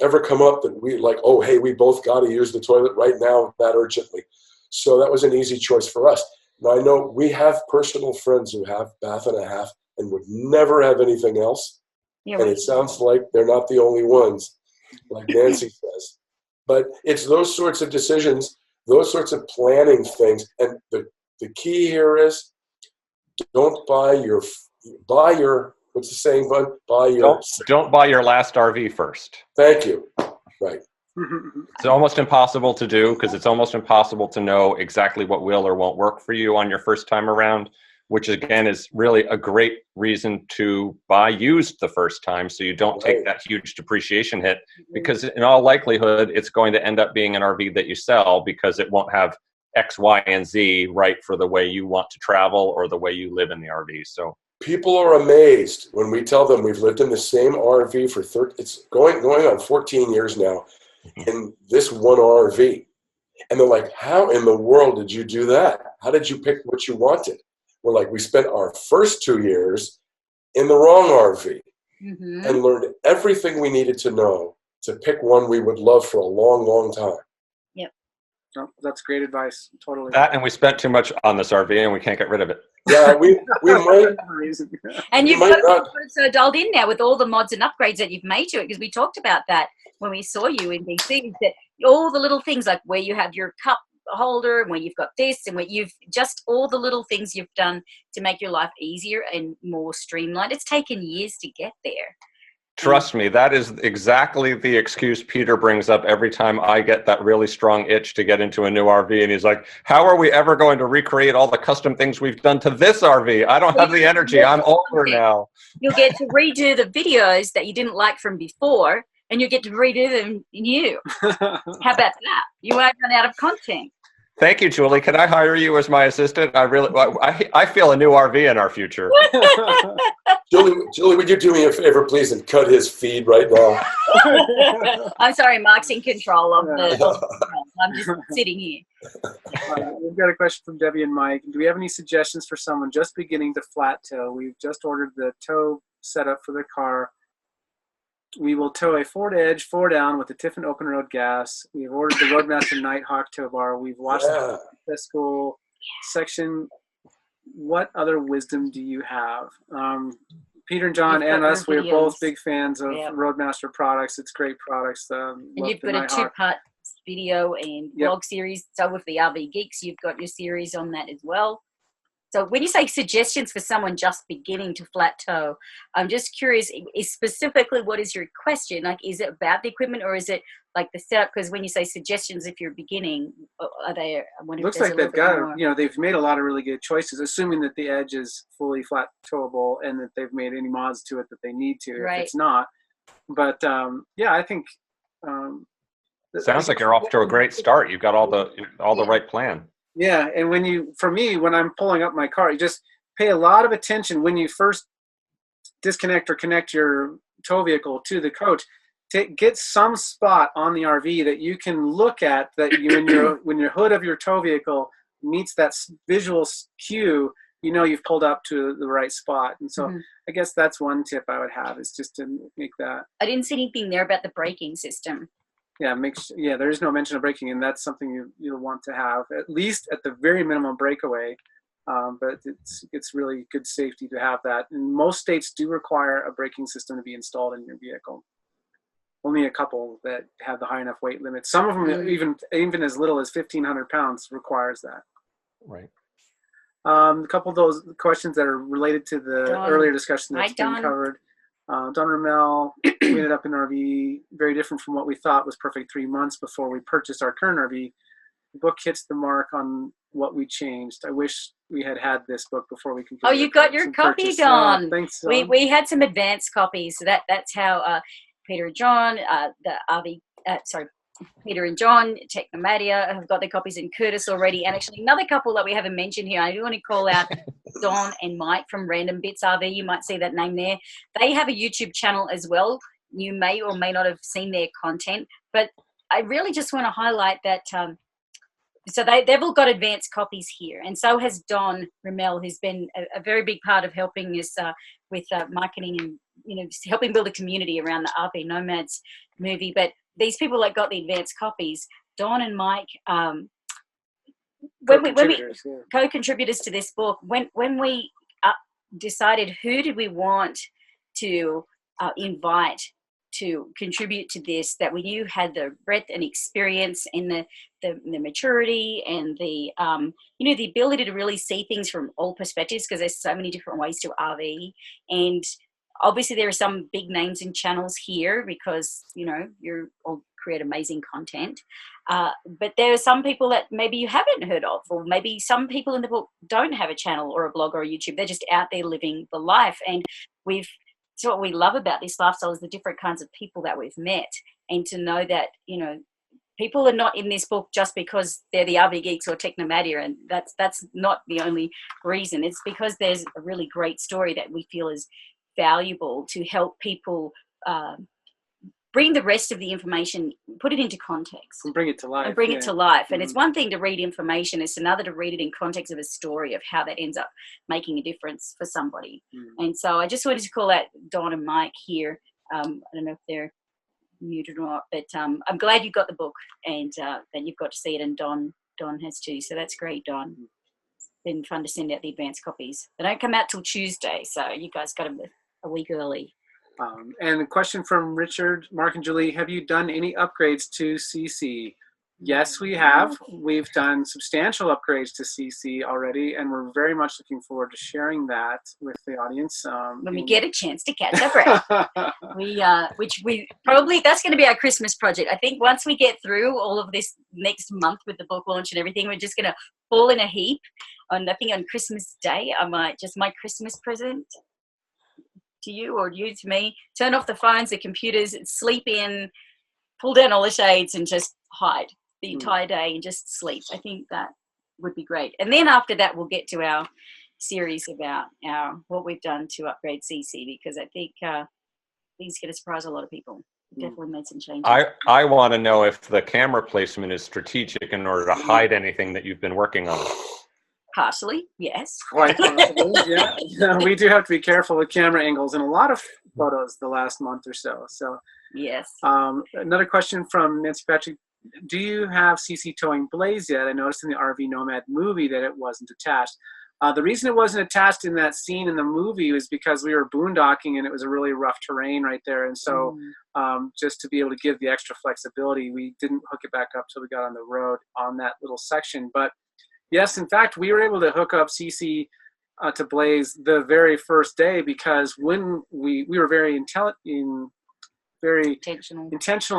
ever come up that we oh, hey, we both got to use the toilet right now that urgently. So that was an easy choice for us. Now I know we have personal friends who have bath and a half and would never have anything else. Yeah, and it sounds like they're not the only ones, like Nancy says. But it's those sorts of decisions, those sorts of planning things. And the key here is don't buy your, what's the saying, bud? Don't buy your last RV first. Thank you. Right. It's almost impossible to do, because it's almost impossible to know exactly what will or won't work for you on your first time around. which again is really a great reason to buy used the first time, so you don't take that huge depreciation hit, because in all likelihood it's going to end up being an RV that you sell because it won't have X, Y, and Z right for the way you want to travel or the way you live in the RV. So people are amazed when we tell them we've lived in the same RV for it's going on 14 years now in this one RV. And they're like, how in the world did you do that? How did you pick what you wanted? We're like, we spent our first 2 years in the wrong RV and learned everything we needed to know to pick one we would love for a long, long time. Yep. Oh, that's great advice. Totally. that, and we spent too much on this RV and we can't get rid of it. Yeah, we might. And you've might got it so dialed in now with all the mods and upgrades that you've made to it, because we talked about that when we saw you in DC, that all the little things like where you have your cup holder and where you've got this and where you've just all the little things you've done to make your life easier and more streamlined. It's taken years to get there. Trust me, that is exactly the excuse Peter brings up every time I get that really strong itch to get into a new RV. And he's like, how are we ever going to recreate all the custom things we've done to this RV? I don't have the energy. I'm older now. You'll get to redo the videos that you didn't like from before, and you get to redo them new. How about that? You won't run out of content. Thank you, Julie. Can I hire you as my assistant? I feel a new RV in our future. Julie, would you do me a favor, please, and cut his feed right now? I'm sorry, Marc's in control of the I'm just sitting here. We've got a question from Debbie and Mike. Do we have any suggestions for someone just beginning to flat tow? We've just ordered the tow setup for their car. We will tow a Ford Edge 4-down with a Tiffin open road gas. We've ordered the Roadmaster Nighthawk tow bar. We've watched the school section. What other wisdom do you have? Peter and John and us, we're both big fans of Roadmaster products. It's great products. And you've got a two-part video and blog series. So with the RV Geeks, you've got your series on that as well. So when you say suggestions for someone just beginning to flat tow, I'm just curious, is specifically what is your question? Like, is it about the equipment or is it like the setup? Because when you say suggestions, if you're beginning, are they? Looks like they've got, they've made a lot of really good choices, assuming that the Edge is fully flat towable and that they've made any mods to it that they need to. Right. If it's not, but I think. Sounds like you're off to a great start. You've got all the right plan. Yeah, and when I'm pulling up my car, you just pay a lot of attention when you first disconnect or connect your tow vehicle to the coach. Get some spot on the RV that you can look at that when your hood of your tow vehicle meets that visual cue, you've pulled up to the right spot. And so I guess that's one tip I would have, is just to make that. I didn't see anything there about the braking system. Yeah, there is no mention of braking, and that's something you'll want to have, at least at the very minimum breakaway. But it's really good safety to have that. And most states do require a braking system to be installed in your vehicle. Only a couple that have the high enough weight limit. Some of them, even as little as 1,500 pounds, requires that. Right. A couple of those questions that are related to the earlier discussion that's been covered. Don Ramel, we ended up in an RV very different from what we thought was perfect 3 months before we purchased our current RV. The book hits the mark on what we changed. I wish we had this book before we completed. Oh, you got your copy, Don. Thanks. We had some advanced copies. So that's how Peter and John, Peter and John, Technomadia have got their copies, in Curtis already. And actually another couple that we haven't mentioned here, I do want to call out Don and Mike from Random Bits RV. You might see that name there. They have a YouTube channel as well. You may or may not have seen their content, but I really just want to highlight that. So they've all got advanced copies here, and so has Don Ramel, who's been a very big part of helping us with marketing and helping build a community around the RV Nomads movie. But these people that got the advanced copies, Don and Mike, when we co-contributors to this book, when we decided who did we want to invite to contribute to this, that we knew had the breadth and experience and the maturity and the the ability to really see things from all perspectives, because there's so many different ways to RV. And obviously there are some big names and channels here because you're all create amazing content. But there are some people that maybe you haven't heard of, or maybe some people in the book don't have a channel or a blog or a YouTube. They're just out there living the life. And it's what we love about this lifestyle is the different kinds of people that we've met, and to know that, you know, people are not in this book just because they're the RV Geeks or Technomadia, and that's not the only reason. It's because there's a really great story that we feel is valuable to help people bring the rest of the information, put it into context. And bring it to life. And bring it to life. And it's one thing to read information, it's another to read it in context of a story of how that ends up making a difference for somebody. And so I just wanted to call out Don and Mike here. I don't know if they're muted or not, but I'm glad you got the book and that you've got to see it, and Don has too. So that's great, Don. It's been fun to send out the advanced copies. They don't come out till Tuesday, so you guys got them a week early. And a question from Richard, Mark, and Julie: have you done any upgrades to CC? Yes, we have. We've done substantial upgrades to CC already, and we're very much looking forward to sharing that with the audience. When we get a chance to catch our breath. Which we probably, that's going to be our Christmas project. I think once we get through all of this next month with the book launch and everything, we're just going to fall in a heap. I think on Christmas Day, I might just, my Christmas present to you or you to me, turn off the phones, the computers, sleep in, pull down all the shades and just hide the entire day and just sleep. I think that would be great. And then after that, we'll get to our series about what we've done to upgrade CC, because I think these going to surprise a lot of people. Definitely made some changes. I want to know if the camera placement is strategic in order to hide anything that you've been working on. Partially, yes. Quite possibly, yeah. We do have to be careful with camera angles in a lot of photos the last month or so. So yes. Another question from Nancy Patrick: do you have CC towing Blaze yet? I noticed in the RV Nomad movie that it wasn't attached. The reason it wasn't attached in that scene in the movie was because we were boondocking and it was a really rough terrain right there. And so just to be able to give the extra flexibility, we didn't hook it back up till we got on the road on that little section. But yes, in fact, we were able to hook up CC to Blaze the very first day, because when we were very intentional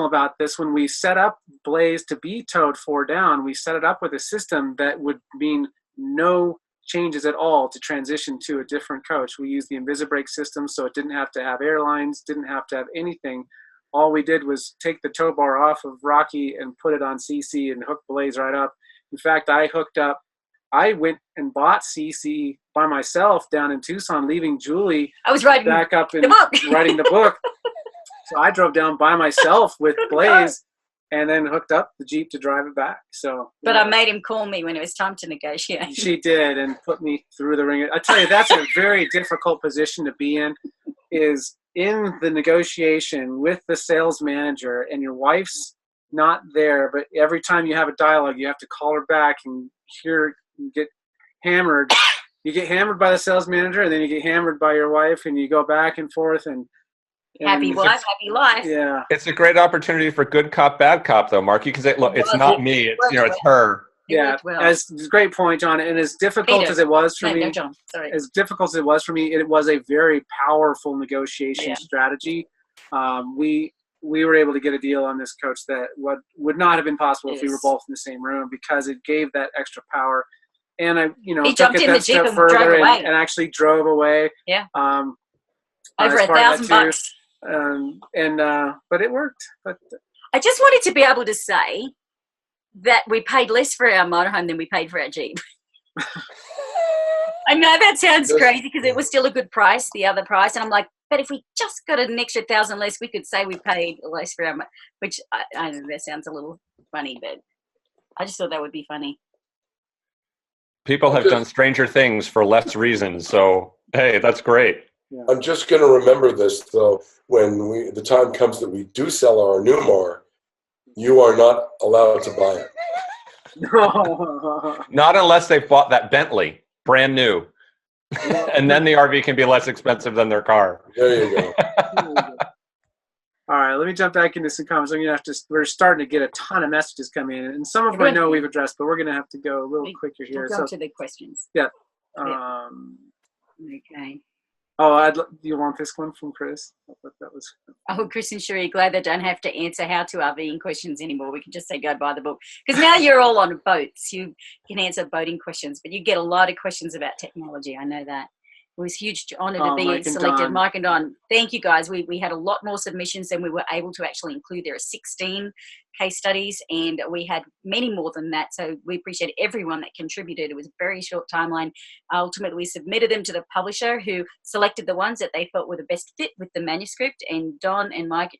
about this. When we set up Blaze to be towed 4 down, we set it up with a system that would mean no changes at all to transition to a different coach. We used the Invisibrake system, so it didn't have to have airlines, didn't have to have anything. All we did was take the tow bar off of Rocky and put it on CC and hook Blaze right up. In fact, I went and bought CC by myself down in Tucson, leaving Julie back up and writing the book. So I drove down by myself with Blaze and then hooked up the Jeep to drive it back. So, but I made him call me when it was time to negotiate. She did, and put me through the ringer. I tell you, that's a very difficult position to be in, is in the negotiation with the sales manager, and your wife's not there, but every time you have a dialogue, you have to call her back and you get hammered. You get hammered by the sales manager, and then you get hammered by your wife, and you go back and forth. And happy wife, happy life. Yeah, it's a great opportunity for good cop, bad cop, though, Mark. Because it's not me; it's it's her. Yeah, as great point, John. And as difficult as it was for me, John, sorry. As difficult as it was for me, it was a very powerful negotiation strategy. We were able to get a deal on this coach that would not have been possible if we were both in the same room, because it gave that extra power. And I, he jumped in the Jeep and drove away. And actually drove away. Yeah. Over $1,000. But it worked. But I just wanted to be able to say that we paid less for our motorhome than we paid for our Jeep. I know that sounds crazy, because it was still a good price, the other price, and I'm like, but if we just got an extra $1,000 less, we could say we paid less for our, which I know that sounds a little funny, but I just thought that would be funny. People have done stranger things for less reasons, so hey, that's great. Yeah. I'm just going to remember this, though, when the time comes that we do sell our Newmar, you are not allowed to buy it. Not unless they've bought that Bentley, brand new. And then the RV can be less expensive than their car. There you go. All right, let me jump back into some comments. We're starting to get a ton of messages coming in, and some of them I know we've addressed, but we're going to have to go a little quicker here. We'll go to the questions. Yeah. Okay. Oh, do you want this one from Chris? I thought that was. Oh, Chris and Sheree, glad they don't have to answer how to RVing questions anymore. We can just say go buy the book. Because now you're all on boats. You can answer boating questions, but you get a lot of questions about technology. I know that. It was a huge honour to be selected. Marc and Don, thank you guys. We had a lot more submissions than we were able to actually include. There are 16 case studies, and we had many more than that. So we appreciate everyone that contributed. It was a very short timeline. Ultimately, we submitted them to the publisher, who selected the ones that they felt were the best fit with the manuscript. And Don and Mike,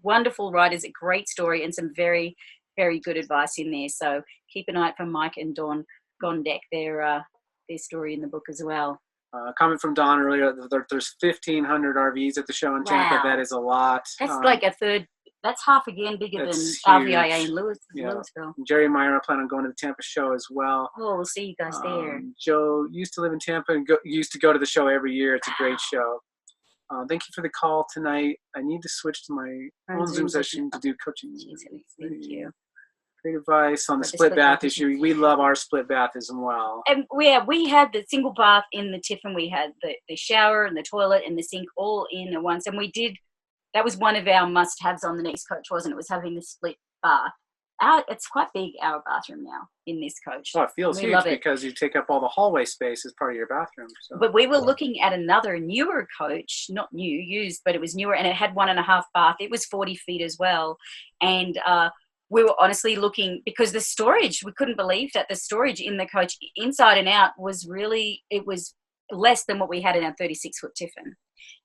wonderful writers, a great story, and some very, very good advice in there. So keep an eye out for Mike and Don Gondek, their story in the book as well. Comment from Don earlier, there's 1,500 RVs at the show in Tampa. Wow. That is a lot. That's like a third. That's half again bigger than huge. RVIA in Louisville. Jerry Meyer, I plan on going to the Tampa show as well. Oh, we'll see you guys there. Joe used to live in Tampa and used to go to the show every year. It's a great show. Thank you for the call tonight. I need to switch to my own Zoom session to do coaching. Thank you. Great advice on the split bath issue. We love our split bath as well. And we had the single bath in the Tiffin. We had the shower and the toilet and the sink all in at once. And that was one of our must-haves on the next coach, wasn't it? Was having the split bath. It's quite big, our bathroom now in this coach. Oh, it feels huge because you take up all the hallway space as part of your bathroom. So. But we were looking at another newer coach, not new, used, but it was newer, and it had 1.5 bath. It was 40 feet as well. And we were honestly looking, because the storage, we couldn't believe that the storage in the coach inside and out was it was less than what we had in our 36-foot Tiffin.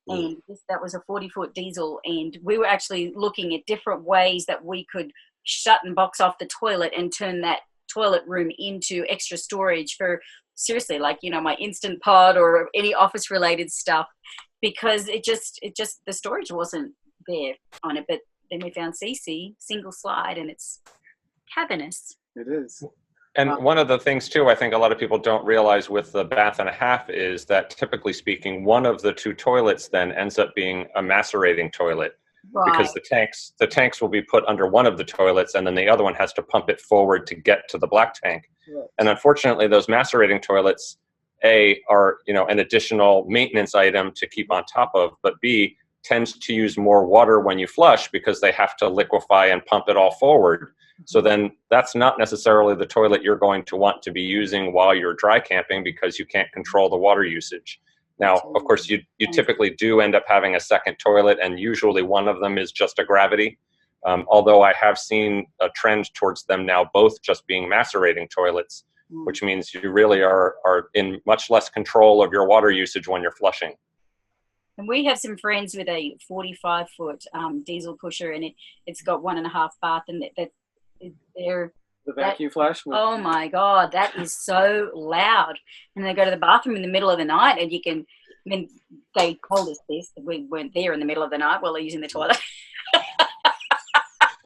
And that was a 40-foot diesel. And we were actually looking at different ways that we could shut and box off the toilet and turn that toilet room into extra storage for, seriously, like, my Instant Pot or any office related stuff, because it just the storage wasn't there on it. But then we found CC, single slide, and it's cavernous. It is. And one of the things, too, I think a lot of people don't realize with the bath and a half is that, typically speaking, one of the two toilets then ends up being a macerating toilet. Right. Because the tanks will be put under one of the toilets, and then the other one has to pump it forward to get to the black tank. Right. And unfortunately, those macerating toilets, A, are an additional maintenance item to keep on top of, but B, tends to use more water when you flush because they have to liquefy and pump it all forward. So then that's not necessarily the toilet you're going to want to be using while you're dry camping, because you can't control the water usage. Now, of course, you typically do end up having a second toilet, and usually one of them is just a gravity. Although I have seen a trend towards them now both just being macerating toilets, which means you really are in much less control of your water usage when you're flushing. And we have some friends with a 45-foot diesel pusher, and it's got 1.5 bath, and they're the vacuum flush. Oh my God, that is so loud. And they go to the bathroom in the middle of the night, and then they told us this, that we weren't there in the middle of the night while they're using the toilet.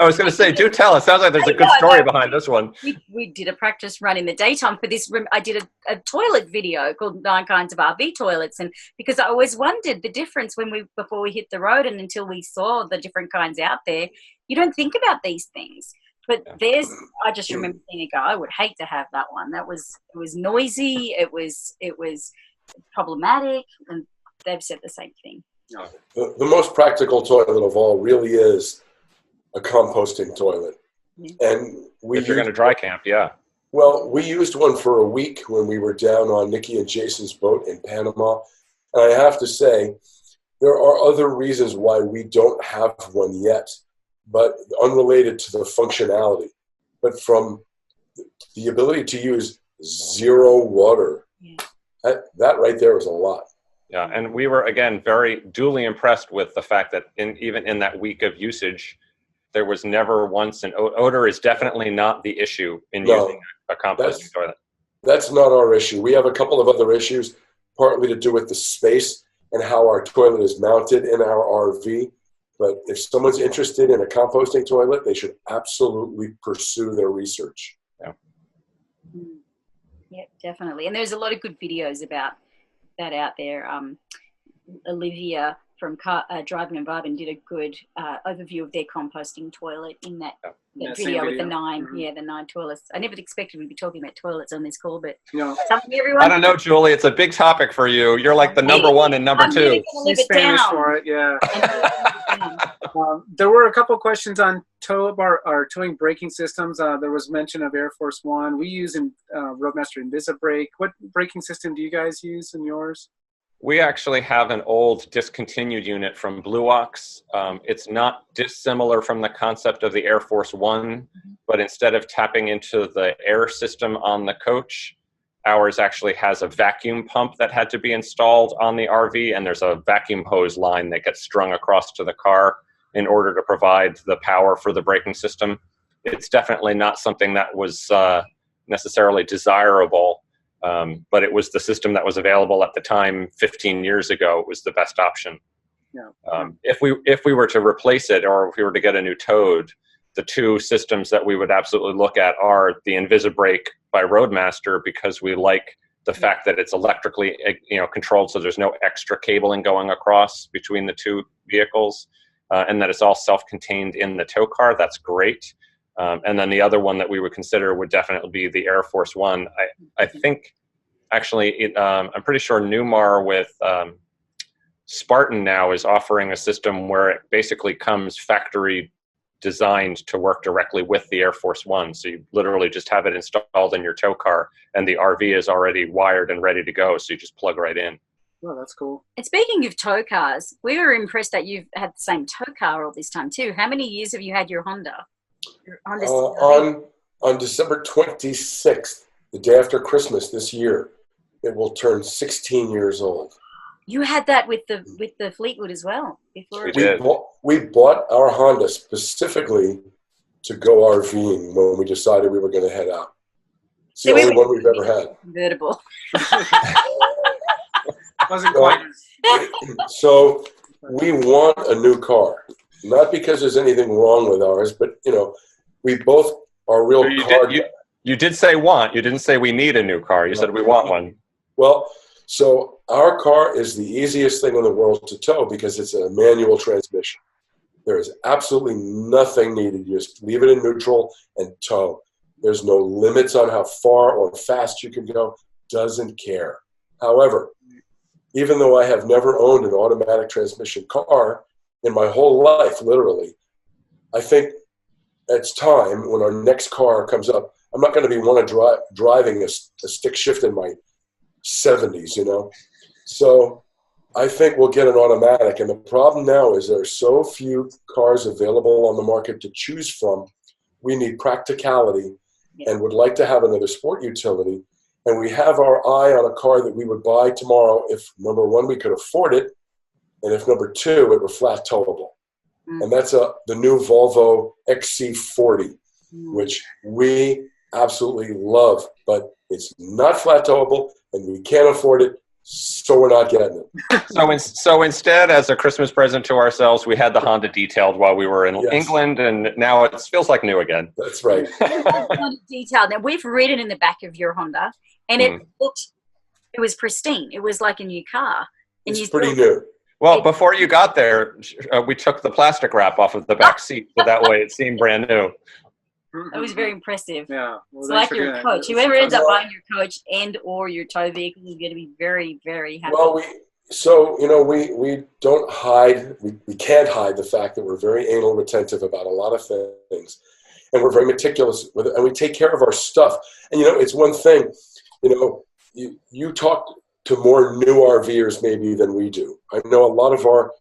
I was going to say, do tell. It sounds like there's a good story behind this one. We did a practice run in the daytime for this. I did a toilet video called 9 Kinds of RV Toilets, and because I always wondered the difference before we hit the road and until we saw the different kinds out there, you don't think about these things. But I just remember thinking, I would hate to have that one. It was noisy. It was problematic, and they've said the same thing. The most practical toilet of all really is a composting toilet. And if you're going to dry camp, yeah. Well, we used one for a week when we were down on Nikki and Jason's boat in Panama. And I have to say, there are other reasons why we don't have one yet, but unrelated to the functionality. But from the ability to use zero water, that right there is a lot. Yeah, and we were, again, very duly impressed with the fact that even in that week of usage, there was never once an odor is definitely not the issue in using a composting toilet. That's not our issue. We have a couple of other issues, partly to do with the space and how our toilet is mounted in our RV. But if someone's interested in a composting toilet, they should absolutely pursue their research. Yeah. Yeah, definitely. And there's a lot of good videos about that out there. Olivia from Driving and Vibing did a good overview of their composting toilet in that video with the 9, the 9 toilets. I never expected we'd be talking about toilets on this call, but something everyone. I don't know, Julie. It's a big topic for you. You're like the number one and number two. She's Spanish for it, yeah. There were a couple questions on towing braking systems. There was mention of Air Force One. We use Roadmaster Invisibrake. What braking system do you guys use in yours? We actually have an old discontinued unit from Blue Ox. It's not dissimilar from the concept of the Air Force One, but instead of tapping into the air system on the coach, ours actually has a vacuum pump that had to be installed on the RV, and there's a vacuum hose line that gets strung across to the car in order to provide the power for the braking system. It's definitely not something that was necessarily desirable. But it was the system that was available at the time 15 years ago. It was the best option. Yeah. If we were to replace it, or if we were to get a new Toad, the two systems that we would absolutely look at are the Invisibrake by Roadmaster, because we like the fact that it's electrically controlled, so there's no extra cabling going across between the two vehicles, and that it's all self-contained in the tow car. That's great. And then the other one that we would consider would definitely be the Air Force One. I think, actually, I'm pretty sure Newmar with Spartan now is offering a system where it basically comes factory designed to work directly with the Air Force One. So you literally just have it installed in your tow car, and the RV is already wired and ready to go. So you just plug right in. Oh, that's cool. And speaking of tow cars, we were impressed that you've had the same tow car all this time too. How many years have you had your Honda? On December 26th, the day after Christmas this year, it will turn 16 years old. You had that with the Fleetwood as well before. We bought our Honda specifically to go RVing when we decided we were going to head out. It's the only one we've ever had. Convertible. Wasn't quite. So we want a new car. Not because there's anything wrong with ours, but, we both are real car guys. You did say want. You didn't say we need a new car. You said we want one. Well, so our car is the easiest thing in the world to tow because it's a manual transmission. There is absolutely nothing needed. You just leave it in neutral and tow. There's no limits on how far or fast you can go. Doesn't care. However, even though I have never owned an automatic transmission car in my whole life, literally, I think it's time when our next car comes up. I'm not going to be driving a stick shift in my 70s, So I think we'll get an automatic. And the problem now is there are so few cars available on the market to choose from. We need practicality and would like to have another sport utility. And we have our eye on a car that we would buy tomorrow if, number one, we could afford it, and if, number two, it were flat towable. And that's the new Volvo XC40, which we absolutely love, but it's not flat towable, and we can't afford it, so we're not getting it. So instead, as a Christmas present to ourselves, we had the Honda detailed while we were in England, and now it feels like new again. That's right. Honda detailed. Now, we've ridden in the back of your Honda, and it was pristine. It was like a new car. And it's pretty new. Well, before you got there, we took the plastic wrap off of the back seat, so that way it seemed brand new. It was very impressive. Yeah. Well, it's like your coach. Whoever ends up buying your coach and or your tow vehicle is going to be very, very happy. Well, we don't hide. We can't hide the fact that we're very anal retentive about a lot of things, and we're very meticulous with it, and we take care of our stuff. And it's one thing. You talk to more new RVers maybe than we do. I know a lot of our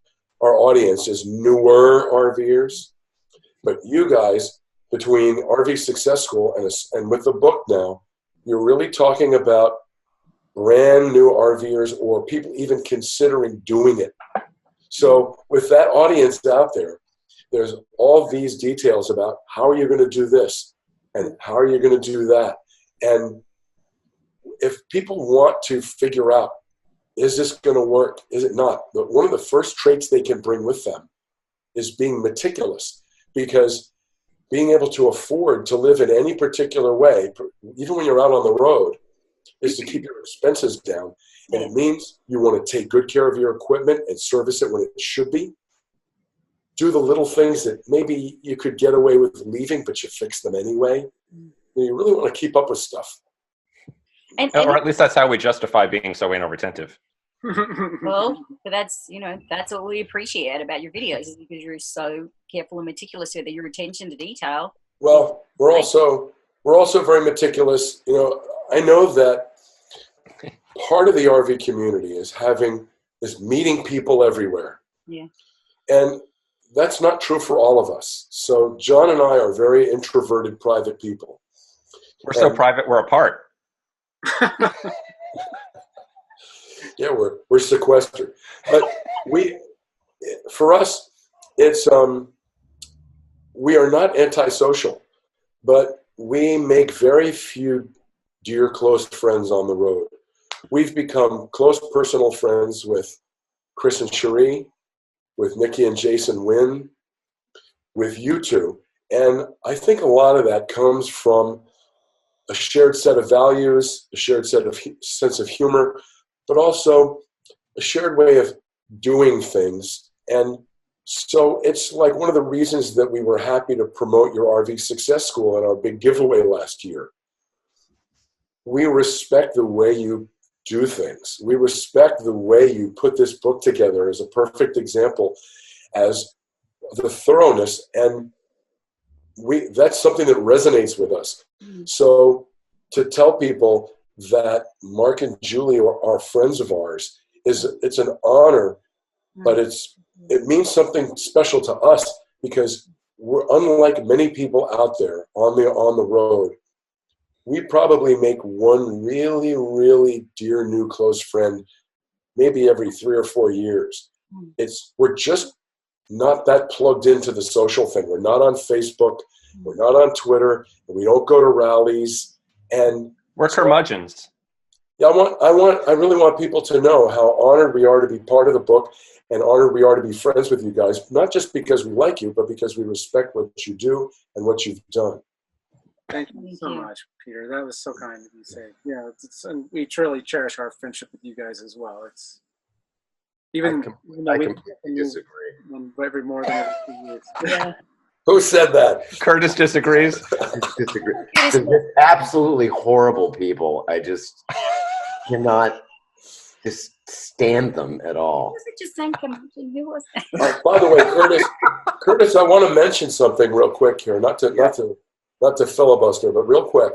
audience is newer RVers, but you guys, between RV Success School and with the book now, you're really talking about brand new RVers or people even considering doing it. So with that audience out there, there's all these details about how are you going to do this and how are you going to do that. And if people want to figure out, is this going to work? Is it not? One of the first traits they can bring with them is being meticulous, because being able to afford to live in any particular way, even when you're out on the road, is to keep your expenses down. And it means you want to take good care of your equipment and service it when it should be. Do the little things that maybe you could get away with leaving, but you fix them anyway. You really want to keep up with stuff. Or at least that's how we justify being so anal retentive. Well, but that's, that's what we appreciate about your videos, is because you're so careful and meticulous with your attention to detail. Well, we're also very meticulous. I know that part of the RV community is meeting people everywhere. Yeah. And that's not true for all of us. So John and I are very introverted, private people. We're so private, we're apart. Yeah, we're sequestered. But for us, it's we are not antisocial, but we make very few dear close friends on the road. We've become close personal friends with Chris and Cherie, with Nikki and Jason Wynn, with you two. And I think a lot of that comes from a shared set of values, a shared sense of humor, but also a shared way of doing things. And so it's like one of the reasons that we were happy to promote your RV Success School at our big giveaway last year. We respect the way you do things. We respect the way you put this book together as a perfect example, as the thoroughness, and that's something that resonates with us. So to tell people that Marc and Julie are friends of ours it's an honor, but it means something special to us, because we're unlike many people out there on the road. We probably make one really, really dear new close friend maybe every 3 or 4 years. We're just not that plugged into the social thing. We're not on Facebook. We're not on Twitter. And we don't go to rallies. And we're curmudgeons. Yeah, I really want people to know how honored we are to be part of the book, and honored we are to be friends with you guys, not just because we like you, but because we respect what you do and what you've done. Thank you so much, Peter. That was so kind of you to say. Yeah, and we truly cherish our friendship with you guys as well. It's I completely disagree. Every more than every 2 years. Yeah. Who said that? Curtis disagrees. Disagree. They're absolutely horrible people. I just cannot just stand them at all. Was it just saying curmudgeon? Who was that? By the way, Curtis, I want to mention something real quick here. Not to filibuster, but real quick,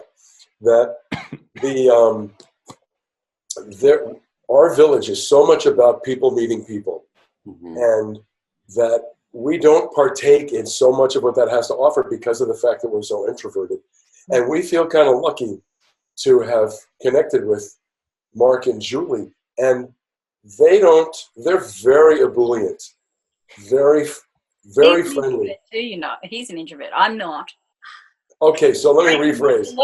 that our village is so much about people meeting people, and that we don't partake in so much of what that has to offer because of the fact that we're so introverted. And we feel kind of lucky to have connected with Marc and Julie, and they're very ebullient, very, very friendly. He's an introvert. I'm not. Okay, so let me rephrase.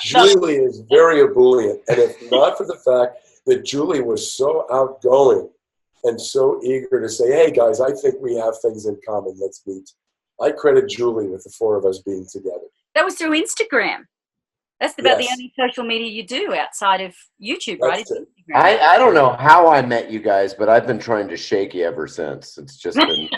Julie is very ebullient, and if not for the fact that Julie was so outgoing and so eager to say, hey guys, I think we have things in common, let's meet, I credit Julie with the 4 of us being together. That was through Instagram. That's about the only social media you do outside of YouTube, right? I don't know how I met you guys, but I've been trying to shake you ever since. It's just been...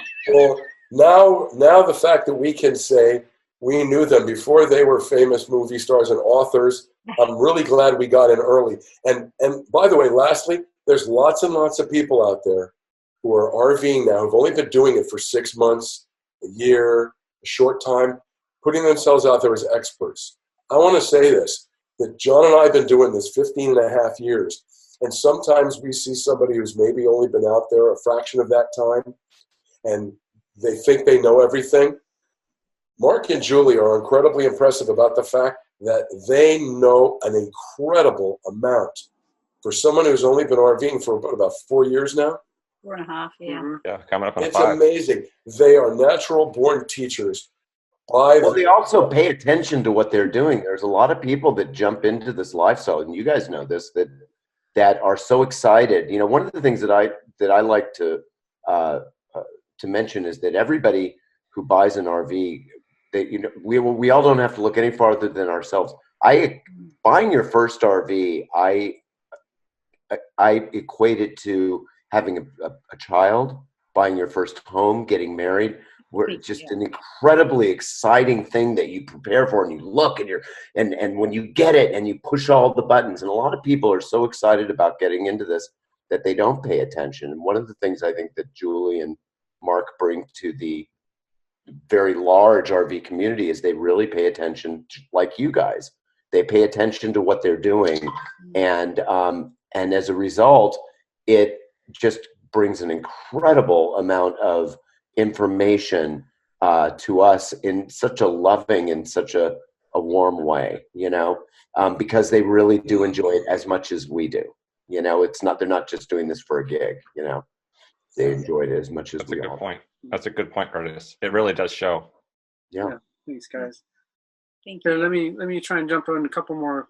Well, now the fact that we can say we knew them before they were famous movie stars and authors, I'm really glad we got in early. And by the way, lastly, there's lots and lots of people out there who are RVing now, who've only been doing it for 6 months, a year, a short time, putting themselves out there as experts. I want to say this, that John and I have been doing this 15 and a half years, and sometimes we see somebody who's maybe only been out there a fraction of that time, and they think they know everything. Marc and Julie are incredibly impressive about the fact that they know an incredible amount. For someone who's only been RVing for about 4 years now. 4.5, yeah. Yeah, coming up on 5. It's amazing. They are natural-born teachers. Well, they also pay attention to what they're doing. There's a lot of people that jump into this lifestyle, and you guys know this, that are so excited. You know, one of the things that I like to mention is that everybody who buys an RV, we all don't have to look any farther than ourselves. I buying your first RV, I equate it to having a child, buying your first home, getting married. It's just an incredibly exciting thing that you prepare for, and you look and when you get it and you push all the buttons, and a lot of people are so excited about getting into this that they don't pay attention. And one of the things I think that Julie and Marc bring to the very large RV community is they really pay attention like you guys. They pay attention to what they're doing, and as a result, it just brings an incredible amount of information to us in such a loving and such a warm way, because they really do enjoy it as much as we do. They're not just doing this for a gig, they enjoyed it as much as we all. That's a good point. That's a good point, Curtis. It really does show. Yeah. Thanks, guys. Thank you. Here, let me try and jump on a couple more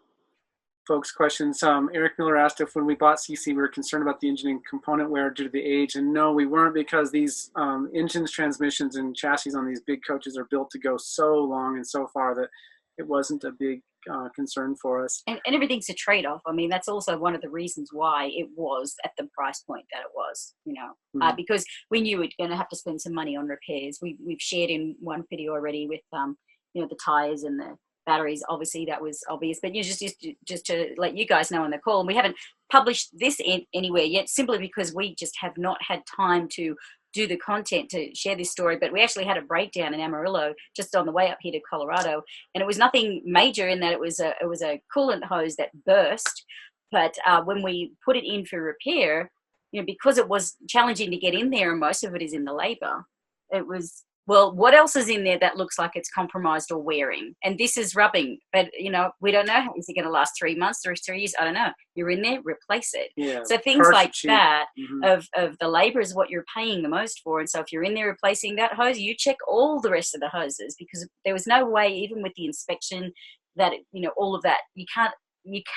folks' questions. Eric Miller asked if when we bought CC, we were concerned about the engine and component wear due to the age, and no, we weren't, because these engines, transmissions, and chassis on these big coaches are built to go so long and so far that it wasn't a big concern for us. And everything's a trade-off. I mean, that's also one of the reasons why it was at the price point that it was, because we knew we were going to have to spend some money on repairs. We've shared in one video already with, the tires and the batteries. Obviously, that was obvious. But just to let you guys know on the call, and we haven't published this anywhere yet, simply because we just have not had time to do the content to share this story. But we actually had a breakdown in Amarillo just on the way up here to Colorado, and it was nothing major in that it was a coolant hose that burst. But when we put it in for repair, because it was challenging to get in there, and most of it is in the labor, it was, well, what else is in there that looks like it's compromised or wearing? And this is rubbing, but we don't know. Is it going to last 3 months or 3 years? I don't know. You're in there, replace it. Yeah, so things like that of the labor is what you're paying the most for. And so if you're in there replacing that hose, you check all the rest of the hoses, because there was no way, even with the inspection, that all of that, you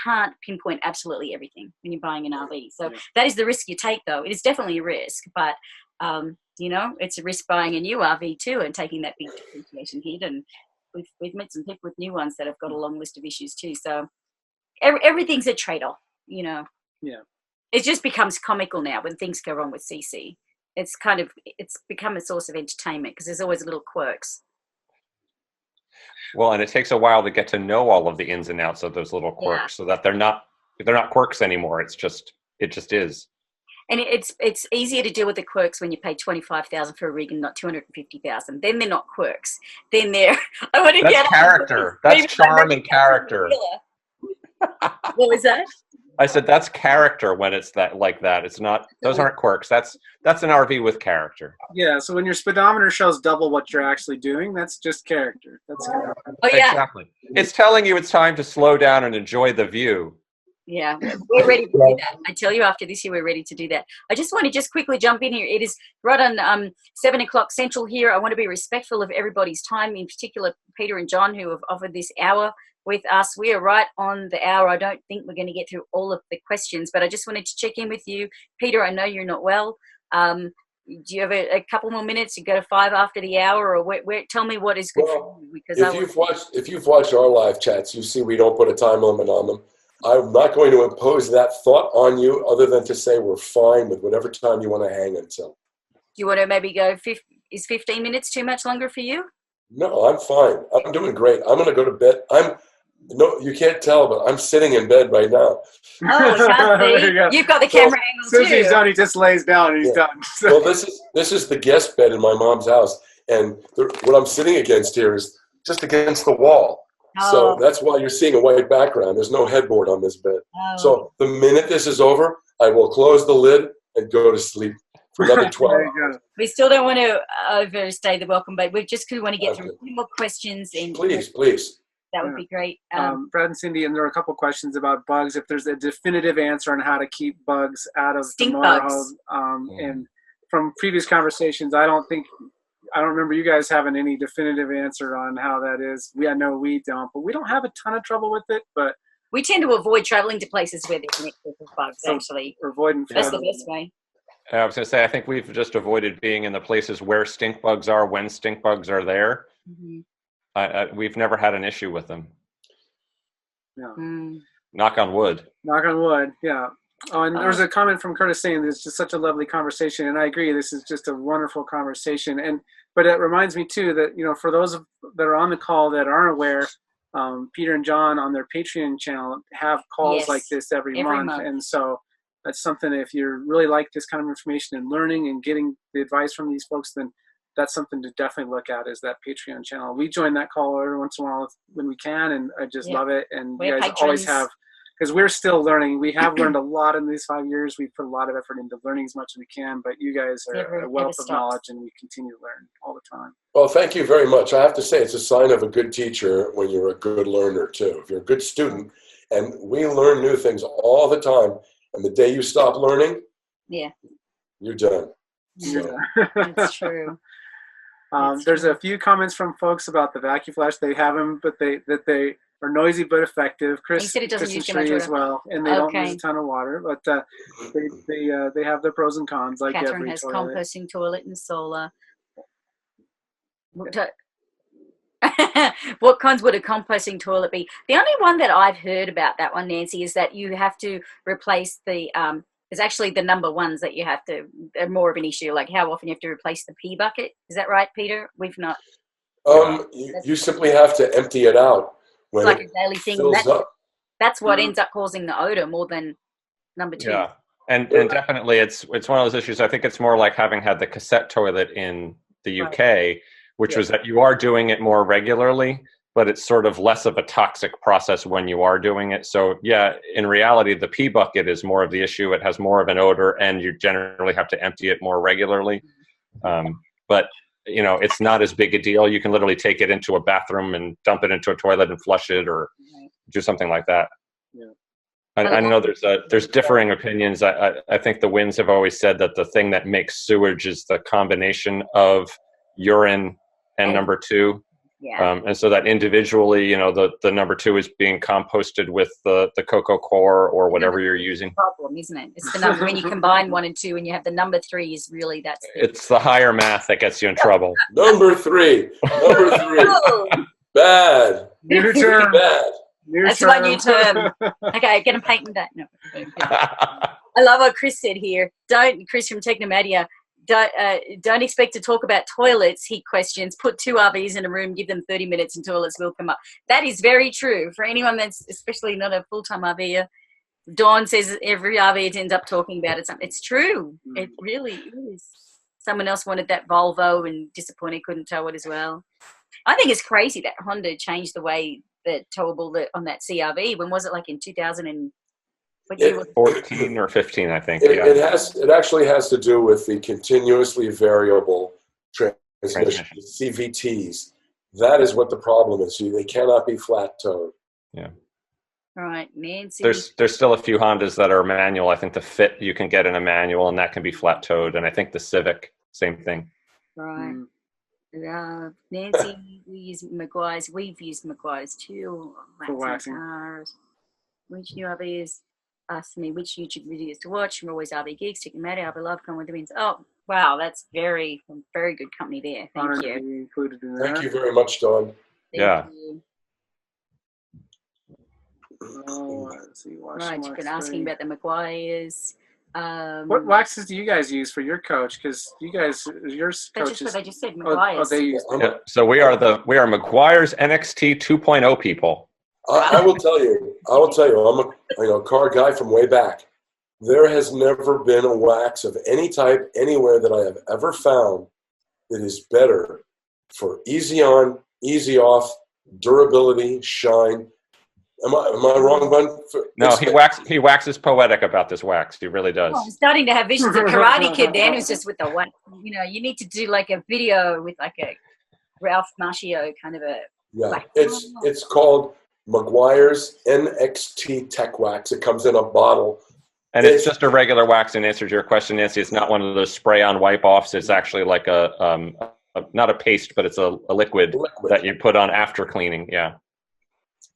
can't pinpoint absolutely everything when you're buying an RV. So that is the risk you take, though. It is definitely a risk, but it's a risk buying a new RV too, and taking that big depreciation hit. And we've met some people with new ones that have got a long list of issues too. So everything's a trade-off, Yeah. It just becomes comical now when things go wrong with CC. It's become a source of entertainment because there's always little quirks. Well, and it takes a while to get to know all of the ins and outs of those little quirks, so that they're not quirks anymore. It just is. And it's easier to deal with the quirks when you pay $25,000 for a rig and not $250,000. Then they're not quirks. Then they're that's character. That's charm and character. What was that? I said that's character when it's like that. It's not. Those aren't quirks. That's an RV with character. Yeah. So when your speedometer shows double what you're actually doing, that's just character. That's character. Oh yeah. Exactly. It's telling you it's time to slow down and enjoy the view. Yeah, we're ready to do that. I tell you, after this year, we're ready to do that. I just want to quickly jump in here. It is right on 7 o'clock Central here. I want to be respectful of everybody's time, in particular Peter and John, who have offered this hour with us. We are right on the hour. I don't think we're going to get through all of the questions, but I just wanted to check in with you. Peter, I know you're not well. Do you have a couple more minutes? You go to 5 after the hour, or where tell me what is good for you. Because if you've watched our live chats, you see we don't put a time limit on them. I'm not going to impose that thought on you, other than to say we're fine with whatever time you want to hang until. Do you want to maybe go? Is 15 minutes too much longer for you? No, I'm fine. I'm doing great. I'm going to go to bed. No, you can't tell, but I'm sitting in bed right now. Oh, you've got the camera angle too. As soon as he's done, he just lays down and he's done. Well, this is the guest bed in my mom's house, and what I'm sitting against here is just against the wall. So that's why you're seeing a white background. There's no headboard on this bed. So the minute this is over, I will close the lid and go to sleep for another 12 hours. We still don't want to overstay the welcome, but we just want to get through a few more questions. And please. That would be great. Brad and Cindy, and there are a couple of questions about bugs. If there's a definitive answer on how to keep bugs out of the motorhome, and from previous conversations, I don't remember you guys having any definitive answer on how that is. I know we don't, but we don't have a ton of trouble with it. But we tend to avoid traveling to places where there's mixed with bugs. Actually, that's the best way. I was going to say, I think we've just avoided being in the places where stink bugs are when stink bugs are there. Mm-hmm. We've never had an issue with them. Yeah. Knock on wood. Knock on wood. Yeah. Oh, and there was a comment from Curtis saying it's just such a lovely conversation, and I agree. This is just a wonderful conversation, but it reminds me too that for those that are on the call that aren't aware, Peter and John on their Patreon channel have calls like this every month, and so that's something. If you really like this kind of information and learning and getting the advice from these folks, then that's something to definitely look at. Is that Patreon channel? We join that call every once in a while when we can, and I just love it. And you guys always have. Because we're still learning. We have learned a lot in these 5 years. We've put a lot of effort into learning as much as we can, but you guys are a wealth of knowledge, and we continue to learn all the time. Well, thank you very much. I have to say, it's a sign of a good teacher when you're a good learner, too. If you're a good student, and we learn new things all the time, and the day you stop learning, you're done. So. That's true. There's a few comments from folks about the vacuum flash. They have them, but they are noisy but effective. Chris said it doesn't use too much as well, and they don't use a ton of water. But they have their pros and cons. Like Catherine has composting toilet and solar. What cons would a composting toilet be? The only one that I've heard about that one, Nancy, is that you have to replace the. It's actually the number ones that you have to. They're more of an issue, like how often you have to replace the pee bucket. Is that right, Peter? We've not. You simply have to empty it out. When it's like a daily thing. That's what ends up causing the odor more than number 2. Yeah, and definitely it's one of those issues. I think it's more like having had the cassette toilet in the UK, which was that you are doing it more regularly, but it's sort of less of a toxic process when you are doing it. So yeah, in reality, the pee bucket is more of the issue. It has more of an odor, and you generally have to empty it more regularly. But it's not as big a deal. You can literally take it into a bathroom and dump it into a toilet and flush it, or do something like that. Yeah. I know there's differing opinions. I think the Winds have always said that the thing that makes sewage is the combination of urine and number 2. Yeah. And so that individually, the number 2 is being composted with the cocoa core or whatever you're using. Problem, isn't it? It's the number when you combine 1 and 2, and you have the number 3 is really it's the higher math that gets you in trouble. Number 3, bad. New term. Bad. That's my new term. Okay, get them patent that. No. I love what Chris said here. Chris from Technomadia. Don't expect to talk about toilets, he questions. Put 2 RVs in a room, give them 30 minutes and toilets will come up. That is very true. For anyone that's especially not a full-time RVer, Dawn says every RV ends up talking about it. It's true. It really is. Someone else wanted that Volvo and disappointed couldn't tow it as well. I think it's crazy that Honda changed the way that towable on that CRV. When was it, like in 2000 and... 14 or 15, I think. It actually has to do with the continuously variable transmission, CVTs. That is what the problem is. They cannot be flat towed. Yeah. All right, Nancy. There's still a few Hondas that are manual. I think the Fit you can get in a manual, and that can be flat towed. And I think the Civic, same thing. Right. Nancy, we use Maguire's. We've used Maguire's too. Waxing cars. Which new RVs? Ask me which YouTube videos to watch. We're always RV Geeks, checking them out. RVLove, come with the Winds. Oh, wow, that's very good company there. Thank you. Thank you very much, Dawn. Thank you. Let's see. Right, you've been asking about the Maguires. What waxes do you guys use for your coach? Because your coach That's just what I just said, Maguires. They use. So we are Maguire's NXT 2.0 people. I will tell you. I'm a car guy from way back. There has never been a wax of any type anywhere that I have ever found that is better for easy on, easy off, durability, shine. Am I wrong, Bun? No, he waxes poetic about this wax. He really does. Oh, I'm starting to have visions of Karate Kid then, who's just with the wax. You need to do like a video with like a Ralph Macchio kind of a wax. It's called Maguire's NXT Tech Wax. It comes in a bottle. And it's just a regular wax. In answer to your question, Nancy, it's not one of those spray-on wipe-offs. It's actually like not a paste, but it's a liquid that you put on after cleaning. Yeah.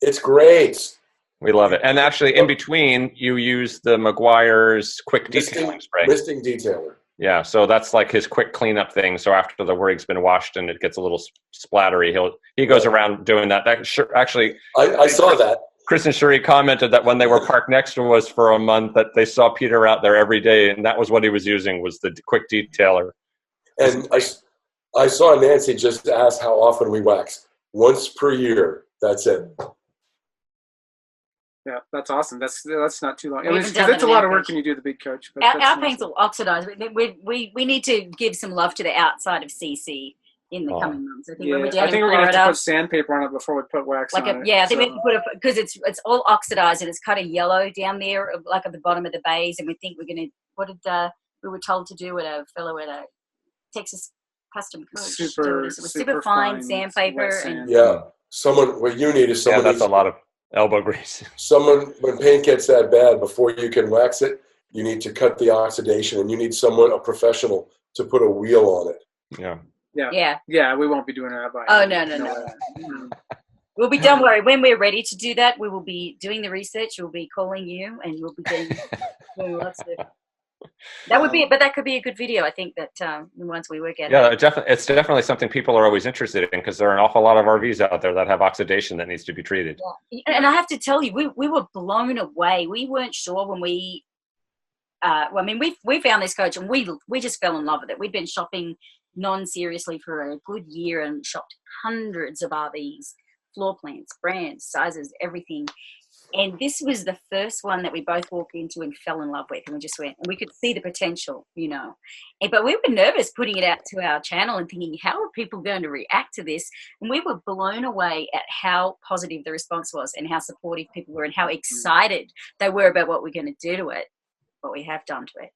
It's great. We love it. And actually, in between, you use the Maguire's quick detailing spray. Misting detailer. Yeah, so that's like his quick cleanup thing. So after the rig's been washed and it gets a little splattery, he goes around doing that. Actually, I saw that. Chris and Cherie commented that when they were parked next to us for a month, that they saw Peter out there every day, and that was what he was using, was the quick detailer. And I saw Nancy just ask how often we wax. Once per year. That's it. Yeah, that's awesome. That's not too long. We Because haven't done it's a that lot on of work average. when you do the big coach. But Our that's paints will oxidize. We need to give some love to the outside of CC in the coming months. I think when we're yeah, down I think in we're gonna have to Florida, put sandpaper on it before we put wax on it. yeah, I think so. we have to put it because it's all oxidized and it's kind of yellow down there, like at the bottom of the bays. And we think we're gonna. What did we were told to do with a fellow at a Texas custom coach? Super fine sandpaper and yeah. What you need is someone. Yeah, that's a lot of elbow grease. Someone, when paint gets that bad, before you can wax it, you need to cut the oxidation, and you need a professional, to put a wheel on it. Yeah. We won't be doing that by. Oh no. We'll be, don't worry, when we're ready to do that, we will be doing the research. We'll be calling you, and we'll be doing lots of. That would be, but that could be a good video. I think that once we work out. Yeah, it's definitely something people are always interested in, because there are an awful lot of RVs out there that have oxidation that needs to be treated. Yeah. And I have to tell you, we were blown away. We weren't sure when we. We found this coach and we just fell in love with it. We've been shopping non-seriously for a good year and shopped hundreds of RVs, floor plans, brands, sizes, everything. And this was the first one that we both walked into and fell in love with, and we just went, and we could see the potential, but we were nervous putting it out to our channel and thinking, how are people going to react to this? And we were blown away at how positive the response was and how supportive people were and how excited they were about what we're going to do to it, what we have done to it.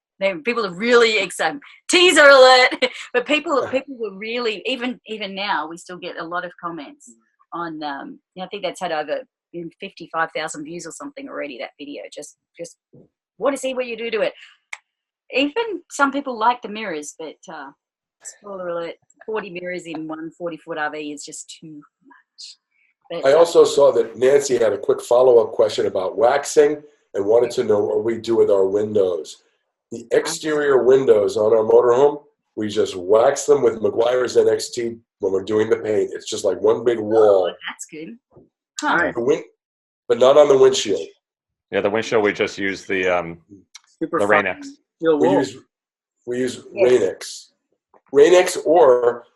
People are really excited. Teaser alert! But people were really, even now, we still get a lot of comments on. I think that's had over 55,000 views or something already. That video, just want to see what you do to it. Even some people like the mirrors, but spoiler alert: 40 mirrors in one 40-foot RV is just too much. But, I also saw that Nancy had a quick follow-up question about waxing and wanted to know what we do with our windows. The exterior windows on our motorhome, we just wax them with Meguiar's NXT when we're doing the paint. It's just like one big wall. Oh, that's good. Huh. But not on the windshield. Yeah, the windshield, we just use the Rain-X. We use Rain-X. Rain-X or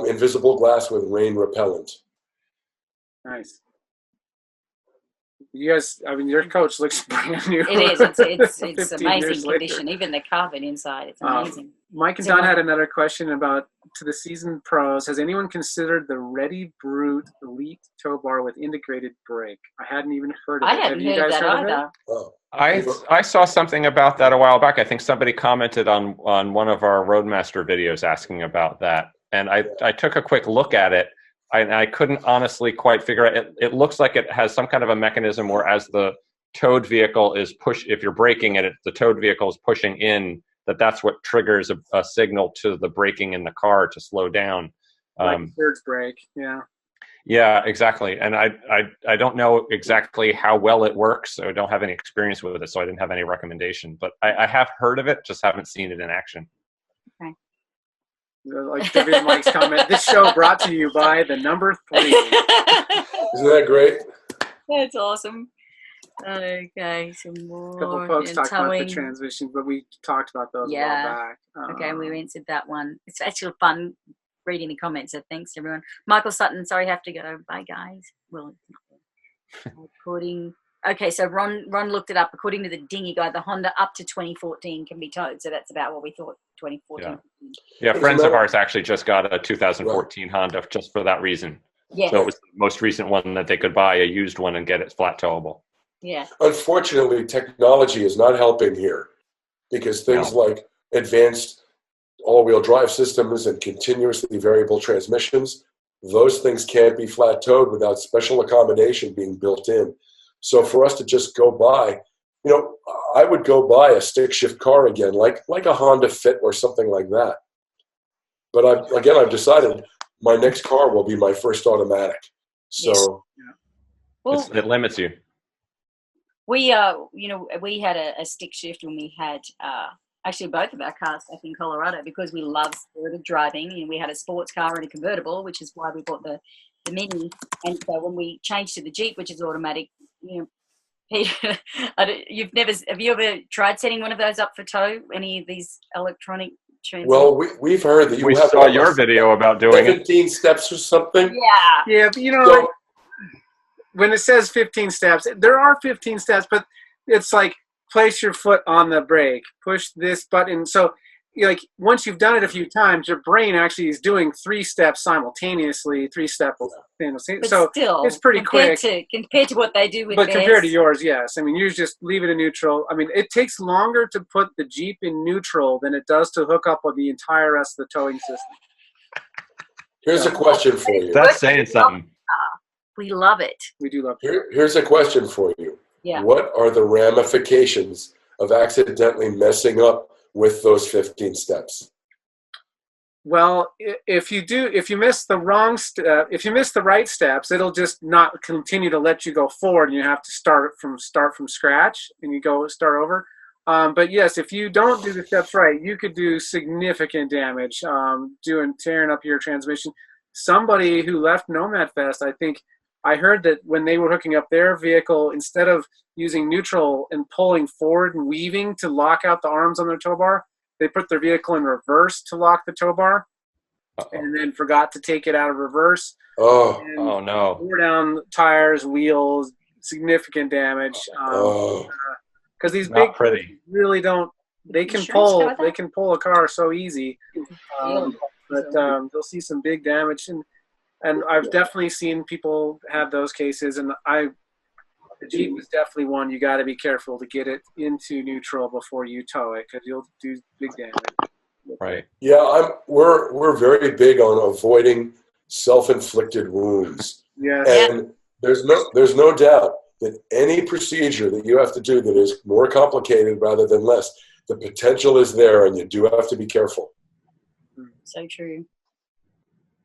invisible glass with rain repellent. Nice. You guys, your coach looks brand new. It is. It's amazing condition. Even the carpet inside, it's amazing. Mike and Don had another question about, to the seasoned pros, has anyone considered the Ready Brute Elite tow bar with integrated brake? I hadn't even heard of it. I hadn't heard that either. Oh. I saw something about that a while back. I think somebody commented on one of our Roadmaster videos asking about that. And I took a quick look at it. I couldn't honestly quite figure it. It looks like it has some kind of a mechanism where, as the towed vehicle is if you're braking it, the towed vehicle is pushing in, that's what triggers a signal to the braking in the car to slow down. Like third brake, yeah. Yeah, exactly. And I don't know exactly how well it works, so I don't have any experience with it, so I didn't have any recommendation. But I have heard of it, just haven't seen it in action. Okay. Like David and Mike's comment, this show brought to you by the number 3. Isn't that great? That's awesome. Okay, some more. A couple of folks talked about the towing. transmission, but we talked about those a while back. Okay, we answered that one. It's actually fun reading the comments, so thanks everyone. Michael Sutton, sorry, have to go. Bye, guys. Well, okay, so Ron looked it up. According to the dinghy guide, the Honda up to 2014 can be towed, so that's about what we thought 2014. Yeah, friends of ours actually just got a 2014 Honda just for that reason. Yeah. So it was the most recent one that they could buy, a used one, and get it flat towable. Yeah. Unfortunately, technology is not helping here, because things like advanced all-wheel drive systems and continuously variable transmissions, those things can't be flat towed without special accommodation being built in. So for us to just go buy, I would go buy a stick shift car again, like a Honda Fit or something like that. But I've decided my next car will be my first automatic. So well, it limits you. We had a stick shift when we had actually both of our cars up in Colorado, because we love spirited driving, and we had a sports car and a convertible, which is why we bought the Mini. And so when we changed to the Jeep, which is automatic, Yeah. Peter, have you ever tried setting one of those up for tow? Any of these electronic transits? Well, we've heard that you have saw your video about doing 17 steps or something. Yeah. Yeah, but So, when it says 15 steps, there are 15 steps, but it's like place your foot on the brake, push this button. So, like once you've done it a few times, your brain actually is doing 3 steps simultaneously, 3 steps. But So still, it's pretty quick. Compared to what they do with But theirs. compared to yours, yes. I mean, you just leave it in neutral. I mean, it takes longer to put the Jeep in neutral than it does to hook up with the entire rest of the towing system. here's a question for you. That's saying something. We love it. We do love it. Here's a question for you. Yeah. What are the ramifications of accidentally messing up with those 15 steps? Well, if you miss the wrong step, if you miss the right steps, it'll just not continue to let you go forward, and you have to start from scratch, and you start over. But yes, if you don't do the steps right, you could do significant damage, tearing up your transmission. Somebody who left Nomad Fest, I heard that when they were hooking up their vehicle, instead of using neutral and pulling forward and weaving to lock out the arms on their tow bar, they put their vehicle in reverse to lock the tow bar, and then forgot to take it out of reverse. Oh no! Tore down tires, wheels, significant damage. Because these big pretty really don't. They can pull a car so easy, but they'll see some big damage, and I've definitely seen people have those cases, and the Jeep is definitely one you got to be careful to get it into neutral before you tow it, because you'll do big damage. Right. Yeah, we're very big on avoiding self-inflicted wounds. Yes. And there's no doubt that any procedure that you have to do that is more complicated rather than less, the potential is there, and you do have to be careful. So true.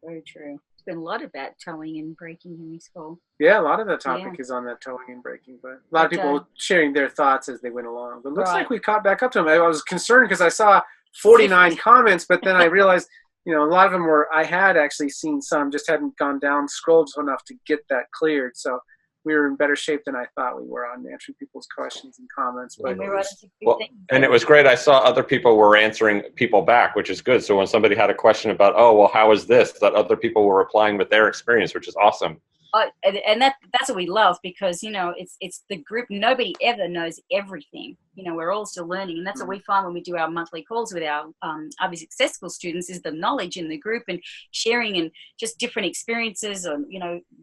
Very true. There's been a lot about towing and braking in this call. Yeah, a lot of the topic is on that towing and braking, but a lot of people sharing their thoughts as they went along. But it looks like we caught back up to them. I was concerned because I saw 49 comments, but then I realized, a lot of them I had actually seen some, just hadn't gone down, scrolled enough to get that cleared. So we were in better shape than I thought we were on answering people's questions and comments. But and it was great. I saw other people were answering people back, which is good. So when somebody had a question about, how is this, that other people were replying with their experience, which is awesome. And that's what we love, because it's the group. Nobody ever knows everything. We're all still learning, and that's what we find when we do our monthly calls with our RV successful students, is the knowledge in the group and sharing, and just different experiences on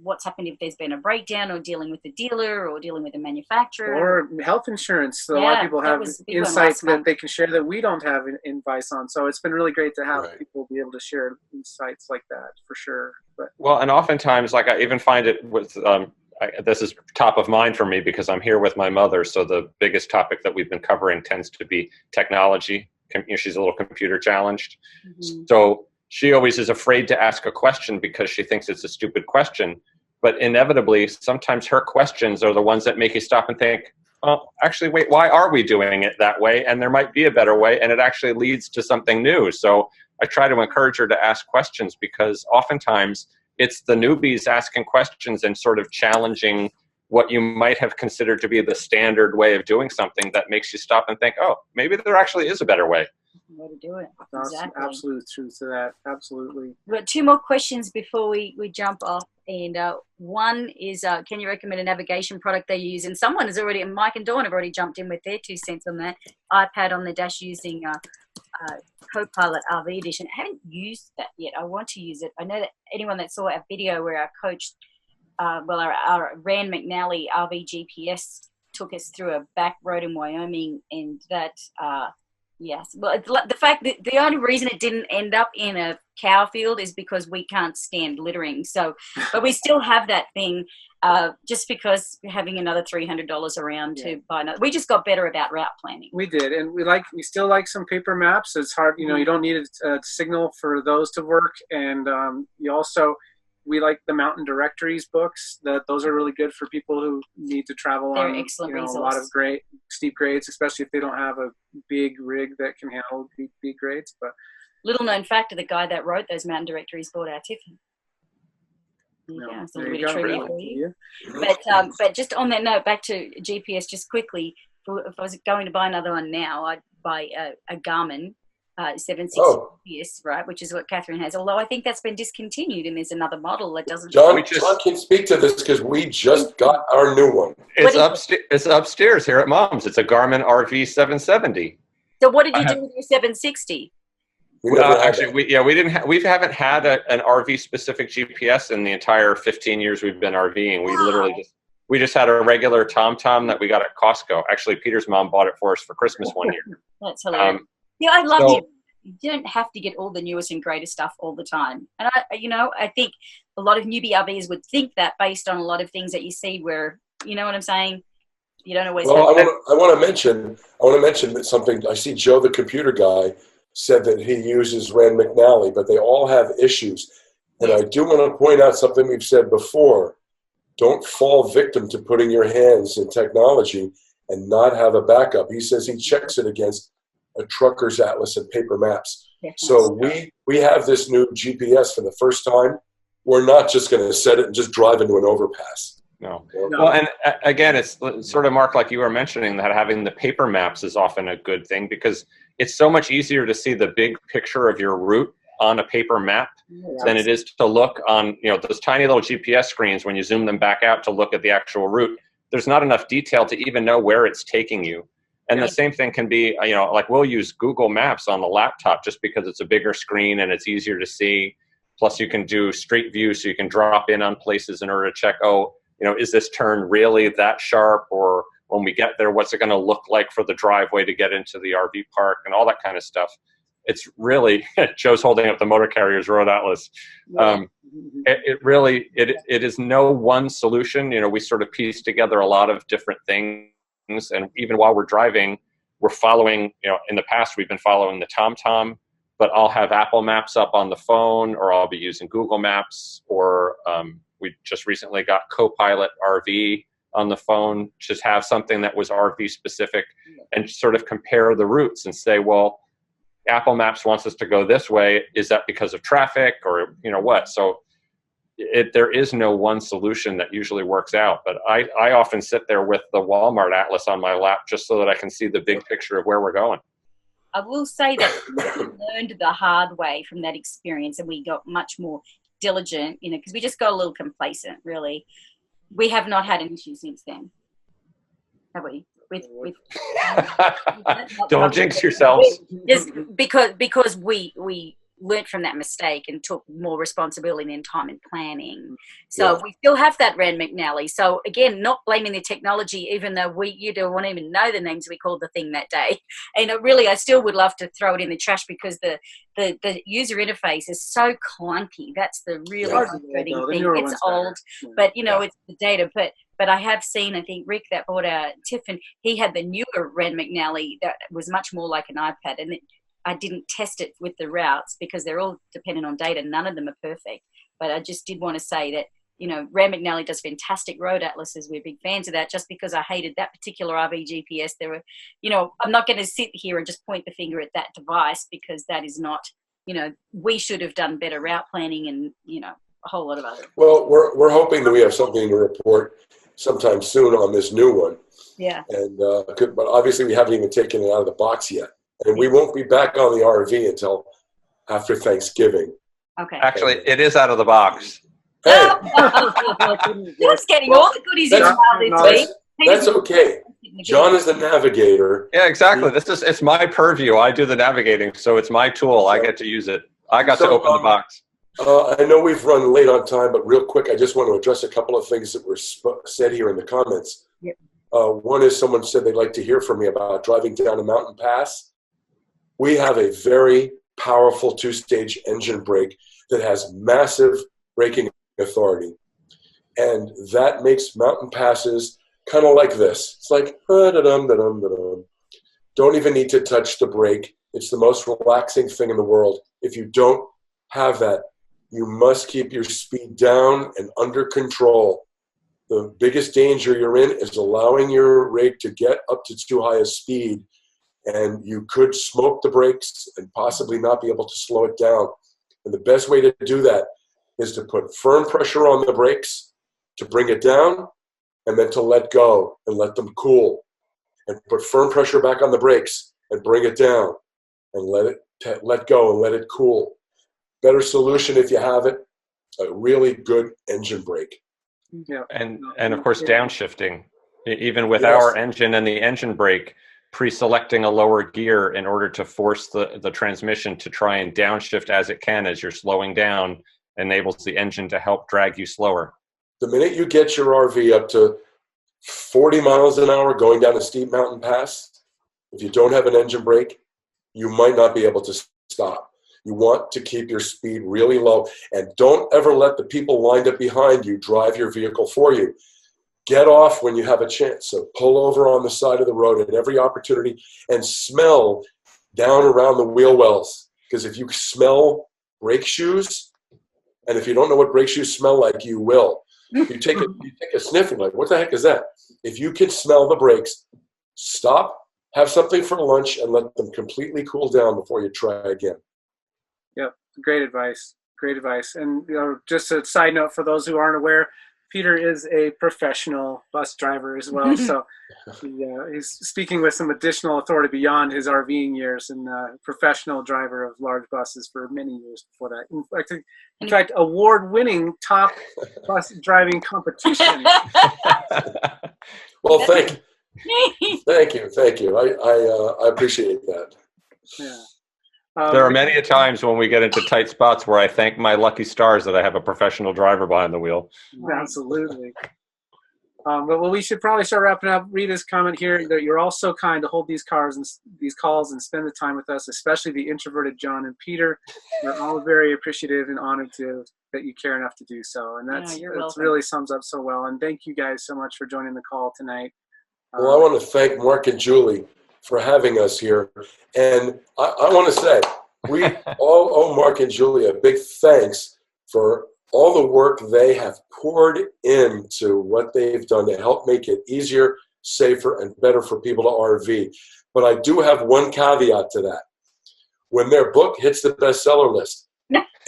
what's happened if there's been a breakdown, or dealing with the dealer, or dealing with the manufacturer, or health insurance. So a lot of people have insights that they can share that we don't have advice on. So it's been really great to have people be able to share insights like that, for sure. But and oftentimes, like, I even find it with this is top of mind for me because I'm here with my mother. So the biggest topic that we've been covering tends to be technology. She's a little computer challenged. Mm-hmm. So she always is afraid to ask a question because she thinks it's a stupid question. But inevitably, sometimes her questions are the ones that make you stop and think, oh, actually, wait, why are we doing it that way? And there might be a better way, and it actually leads to something new. So I try to encourage her to ask questions, because oftentimes it's the newbies asking questions and sort of challenging what you might have considered to be the standard way of doing something that makes you stop and think, oh, maybe there actually is a better way. Way to do it. That's exactly. Absolute truth to that. Absolutely. We've got 2 more questions before we jump off. And one is, can you recommend a navigation product they use? And someone has already, Mike and Dawn have already jumped in with their 2 cents on that. iPad on the dash using Copilot RV Edition. I haven't used that yet. I want to use it. I know that anyone that saw our video where our coach, our Rand McNally RV GPS took us through a back road in Wyoming, and that, yes. Well, the fact that the only reason it didn't end up in a cow field is because we can't stand littering. So, but we still have that thing, just because having another $300 around to buy another. We just got better about route planning. We did, and we still like some paper maps. It's hard, you don't need a signal for those to work, and we like the Mountain Directories books. Those are really good for people who need to travel on a lot of great steep grades, especially if they don't have a big rig that can handle big grades. But little known fact, the guy that wrote those Mountain Directories bought our Tiffany. Yeah, it's a There little you bit of go. trivia for you. But just on that note, back to GPS, just quickly. If I was going to buy another one now, I'd buy a Garmin 760 GPS, right, which is what Catherine has. Although I think that's been discontinued, and there's another model that doesn't. John can speak to this because we just got our new one. It's upstairs here at Mom's. It's a Garmin RV 770. So what did you do with your 760? We haven't had an RV specific GPS in the entire 15 years we've been RVing. We just had a regular TomTom that we got at Costco. Actually, Peter's mom bought it for us for Christmas one year. That's hilarious. I love you. You don't have to get all the newest and greatest stuff all the time. And I think a lot of newbie RVs would think that based on a lot of things that you see where, you know what I'm saying? You don't always. Well, I want to mention that something. I see Joe, the computer guy, said that he uses Rand McNally, but they all have issues. And I do want to point out something we've said before. Don't fall victim to putting your hands in technology and not have a backup. He says he checks it against a trucker's atlas and paper maps. So we have this new GPS for the first time. We're not just going to set it and just drive into an overpass. No. Well, and again, it's sort of, Mark, like you were mentioning, that having the paper maps is often a good thing because it's so much easier to see the big picture of your route on a paper map than it is to look on, those tiny little GPS screens when you zoom them back out to look at the actual route. There's not enough detail to even know where it's taking you. And the same thing can be, like we'll use Google Maps on the laptop just because it's a bigger screen and it's easier to see. Plus you can do street view so you can drop in on places in order to check, is this turn really that sharp? Or when we get there, what's it going to look like for the driveway to get into the RV park and all that kind of stuff. It's really, Joe's holding up the Motor Carrier's Road Atlas. It is no one solution. We sort of piece together a lot of different things. And even while we're driving, we're following, in the past, we've been following the TomTom, but I'll have Apple Maps up on the phone, or I'll be using Google Maps, or we just recently got Copilot RV on the phone, just have something that was RV specific and sort of compare the routes and say, well, Apple Maps wants us to go this way. Is that because of traffic or, what? So there is no one solution that usually works out. But I often sit there with the Walmart Atlas on my lap just so that I can see the big picture of where we're going. I will say that we learned the hard way from that experience, and we got much more diligent, because we just got a little complacent, really. We have not had an issue since then, have we? With Don't jinx yourselves. Just because we learned from that mistake and took more responsibility in time and planning. So we still have that Rand McNally. So again, not blaming the technology, even though you don't even know the names we called the thing that day. And I still would love to throw it in the trash because the user interface is so clunky. That's the really frustrating thing. It's old, but it's the data. But I have seen, I think Rick that bought Tiffin, he had the newer Rand McNally that was much more like an iPad, and I didn't test it with the routes because they're all dependent on data. None of them are perfect. But I just did want to say that, Rand McNally does fantastic road atlases. We're big fans of that. Just because I hated that particular RV GPS, there were, I'm not going to sit here and just point the finger at that device because that is not, we should have done better route planning and, a whole lot of other. Well, we're hoping that we have something to report sometime soon on this new one. Yeah. And but obviously we haven't even taken it out of the box yet. And we won't be back on the RV until after Thanksgiving. Okay. Actually, it is out of the box. Hey! You're just getting all the goodies in this week. That's okay. John is the navigator. Yeah, exactly. It's my purview. I do the navigating, so it's my tool. I get to use it. I got to open the box. I know we've run late on time, but real quick, I just want to address a couple of things that were said here in the comments. Yep. One is someone said they'd like to hear from me about driving down a mountain pass. We have a very powerful two-stage engine brake that has massive braking authority. And that makes mountain passes kind of like this. It's like, da-dum-da-dum-da-dum. Don't even need to touch the brake. It's the most relaxing thing in the world. If you don't have that, you must keep your speed down and under control. The biggest danger you're in is allowing your rig to get up to too high a speed, and you could smoke the brakes and possibly not be able to slow it down. And the best way to do that is to put firm pressure on the brakes, to bring it down, and then to let go and let them cool. And put firm pressure back on the brakes and bring it down and let go and let it cool. Better solution if you have it, a really good engine brake. Yeah. And of course, downshifting. Even with Yes. our engine and the engine brake, pre-selecting a lower gear in order to force the transmission to try and downshift as it can as you're slowing down enables the engine to help drag you slower. The minute you get your RV up to 40 miles an hour going down a steep mountain pass, if you don't have an engine brake, you might not be able to stop. You want to keep your speed really low, and don't ever let the people lined up behind you drive your vehicle for you. Get off when you have a chance. So pull over on the side of the road at every opportunity and smell down around the wheel wells. Because if you smell brake shoes, and if you don't know what brake shoes smell like, you will. You take a sniff and like, what the heck is that? If you can smell the brakes, stop, have something for lunch, and let them completely cool down before you try again. Yep, great advice. Great advice. And just a side note for those who aren't aware, Peter is a professional bus driver as well. So he's speaking with some additional authority beyond his RVing years, and professional driver of large buses for many years before that. In fact, award-winning top bus driving competition. Well, thank you. I appreciate that. Yeah. There are many times when we get into tight spots where I thank my lucky stars that I have a professional driver behind the wheel. Absolutely. But we should probably start wrapping up. Rita's comment here that you're all so kind to hold these calls and spend the time with us, especially the introverted John and Peter. We're all very appreciative and honored that you care enough to do so. And that really sums up so well. And thank you guys so much for joining the call tonight. Well, I want to thank Marc and Julie for having us here. And I want to say, we all owe Marc and Julie a big thanks for all the work they have poured into what they've done to help make it easier, safer, and better for people to RV. But I do have one caveat to that. When their book hits the bestseller list,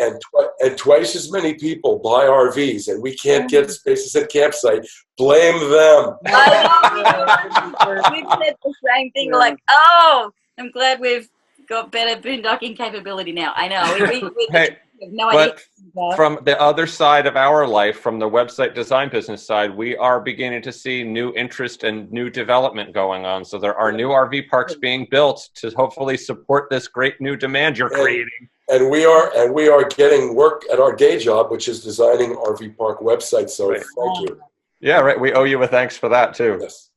and twice as many people buy RVs, and we can't get spaces at campsite, blame them. We've said the same thing. Like, oh, I'm glad we've got better boondocking capability now. I know. Hey, no idea. but from the other side of our life, from the website design business side, we are beginning to see new interest and new development going on. So there are new RV parks being built to hopefully support this great new demand you're creating. And we are getting work at our day job, which is designing RV park websites. So thank you. Yeah, right. We owe you a thanks for that too. Yes.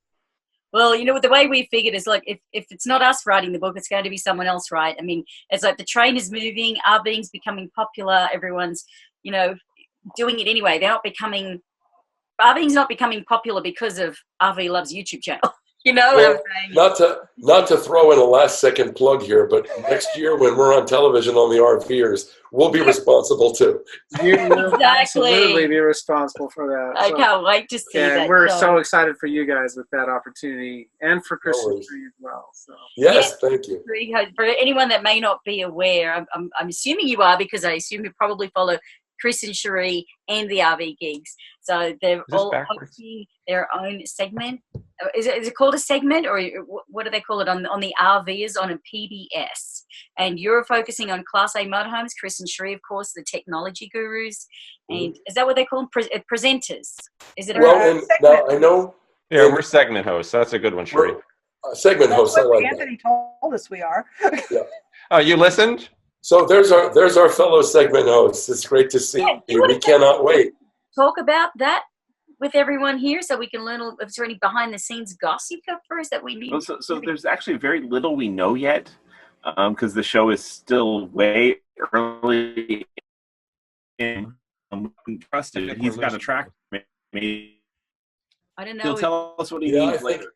Well, the way we figured is like if it's not us writing the book, it's going to be someone else, right? I mean, it's like the train is moving, RVing's becoming popular, everyone's, doing it anyway. RVing's not becoming popular because of RVLove's YouTube channel. What I'm saying? Not to throw in a last second plug here, but next year when we're on television on the RVers, we'll be responsible too. You will absolutely be responsible for that. I can't wait to see that. And we're so excited for you guys with that opportunity, and for Chris and Tree as well. So. Yes, thank you. For anyone that may not be aware, I'm assuming you are, because I assume you probably follow Chris and Cherie and the RV Geeks. So they're all hosting their own segment. Is it called a segment, or what do they call it on the RVers on a PBS? And you're focusing on Class A motorhomes. Chris and Cherie, of course, the technology gurus. And is that what they call them? Presenters? Is it? Now I know. Yeah, we're segment hosts. That's a good one, Cherie. Segment hosts. That's what Anthony told us we are. Yeah. Oh, you listened? So there's our fellow segment hosts. It's great to see you. We cannot wait. Talk about that with everyone here so we can learn if there's any behind the scenes gossip for us that we need. Well, so there's actually very little we know yet, because the show is still way early in trusted. He's got a track. Maybe I don't know. he'll tell us what he needs later.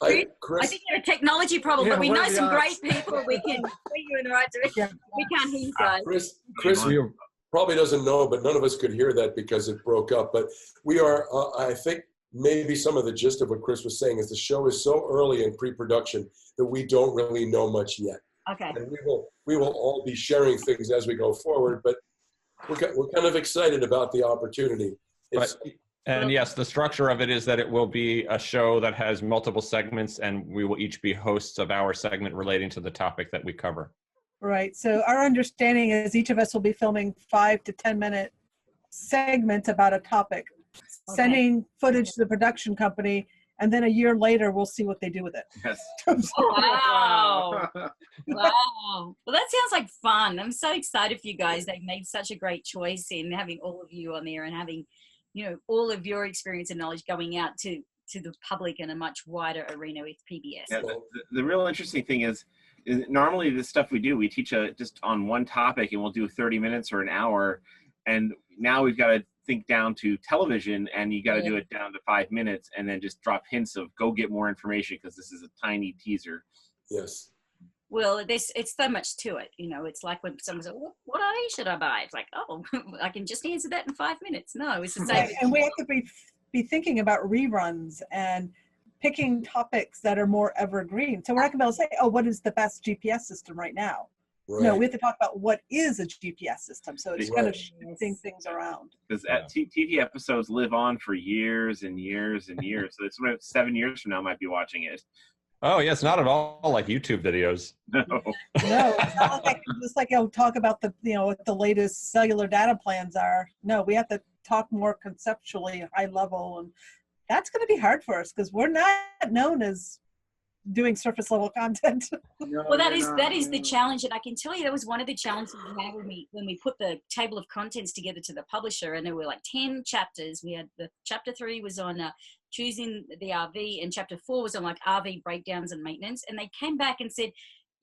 I think you have a technology problem, but we know some great people. We can point you in the right direction. We can't hear you guys. Chris probably doesn't know, but none of us could hear that because it broke up. But we are, I think maybe some of the gist of what Chris was saying is the show is so early in pre-production that we don't really know much yet. Okay. And we will all be sharing things as we go forward. But we're kind of excited about the opportunity. And yes, the structure of it is that it will be a show that has multiple segments, and we will each be hosts of our segment relating to the topic that we cover. Right. So our understanding is each of us will be filming 5 to 10 minute segments about a topic, sending footage to the production company, and then a year later we'll see what they do with it. Yes. Wow. Wow. Well, that sounds like fun. I'm so excited for you guys. They've made such a great choice in having all of you on there and having, you know, all of your experience and knowledge going out to the public in a much wider arena with PBS. Yeah, the real interesting thing is normally the stuff we do, we teach just on one topic, and we'll do 30 minutes or an hour. And now we've got to think down to television, and you got to do it down to 5 minutes, and then just drop hints of go get more information because this is a tiny teaser. Yes. Well, it's so much to it. You know, it's like when someone says, what RV should I buy? It's like, oh, I can just answer that in 5 minutes. No, it's the same. And we have to be thinking about reruns and picking topics that are more evergreen. So we're not going to be able to say, oh, what is the best GPS system right now? Right. No, we have to talk about what is a GPS system. So it's kind of shifting things around. Because TV episodes live on for years and years and years. So it's 7 years from now I might be watching it. Oh, yeah, it's not at all like YouTube videos. No. No, it's not like just like talk about what the latest cellular data plans are. No, we have to talk more conceptually, high level, and that's going to be hard for us because we're not known as doing surface level content. Well, that is the challenge, and I can tell you that was one of the challenges we had when we put the table of contents together to the publisher, and there were like 10 chapters. We had chapter 3 was on choosing the RV, and chapter 4 was on like RV breakdowns and maintenance, and they came back and said,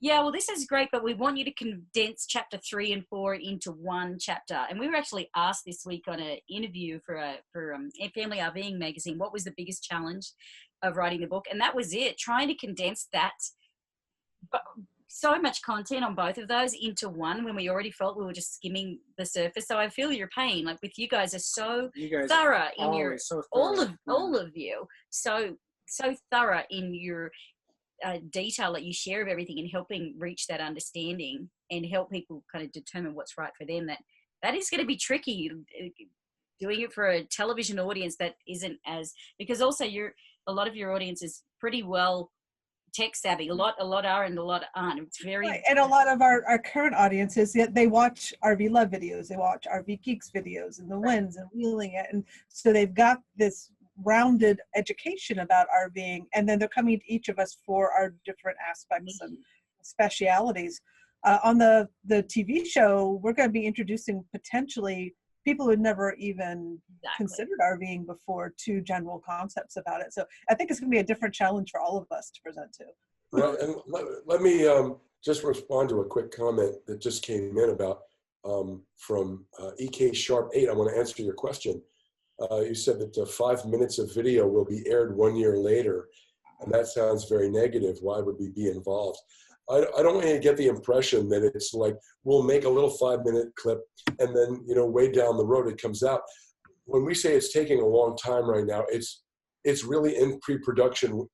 yeah, well, this is great, but we want you to condense chapter 3 and 4 into one chapter. And we were actually asked this week on an interview for Family RVing magazine, what was the biggest challenge of writing the book? And that was it, trying to condense that, so much content on both of those into one when we already felt we were just skimming the surface. So I feel your pain. Like with you guys are so thorough in your, all of you, so thorough in your detail that you share of everything and helping reach that understanding and help people kind of determine what's right for them. That is going to be tricky doing it for a television audience that isn't as, because also a lot of your audience is pretty well tech savvy. A lot are and a lot aren't. It's very right. And a lot of our current audiences, they watch RVLove videos, they watch RV Geeks videos and the Wins and Wheeling it, and so they've got this rounded education about RVing, and then they're coming to each of us for our different aspects and specialities. On the TV show, we're going to be introducing potentially people who had never even considered RVing before to general concepts about it. So I think it's going to be a different challenge for all of us to present to. Right, and let me just respond to a quick comment that just came in about from EK Sharp 8. I want to answer your question. You said that 5 minutes of video will be aired 1 year later, and that sounds very negative. Why would we be involved? I don't want you to get the impression that it's like we'll make a little 5 minute clip and then, way down the road it comes out. When we say it's taking a long time right now, it's really in pre-production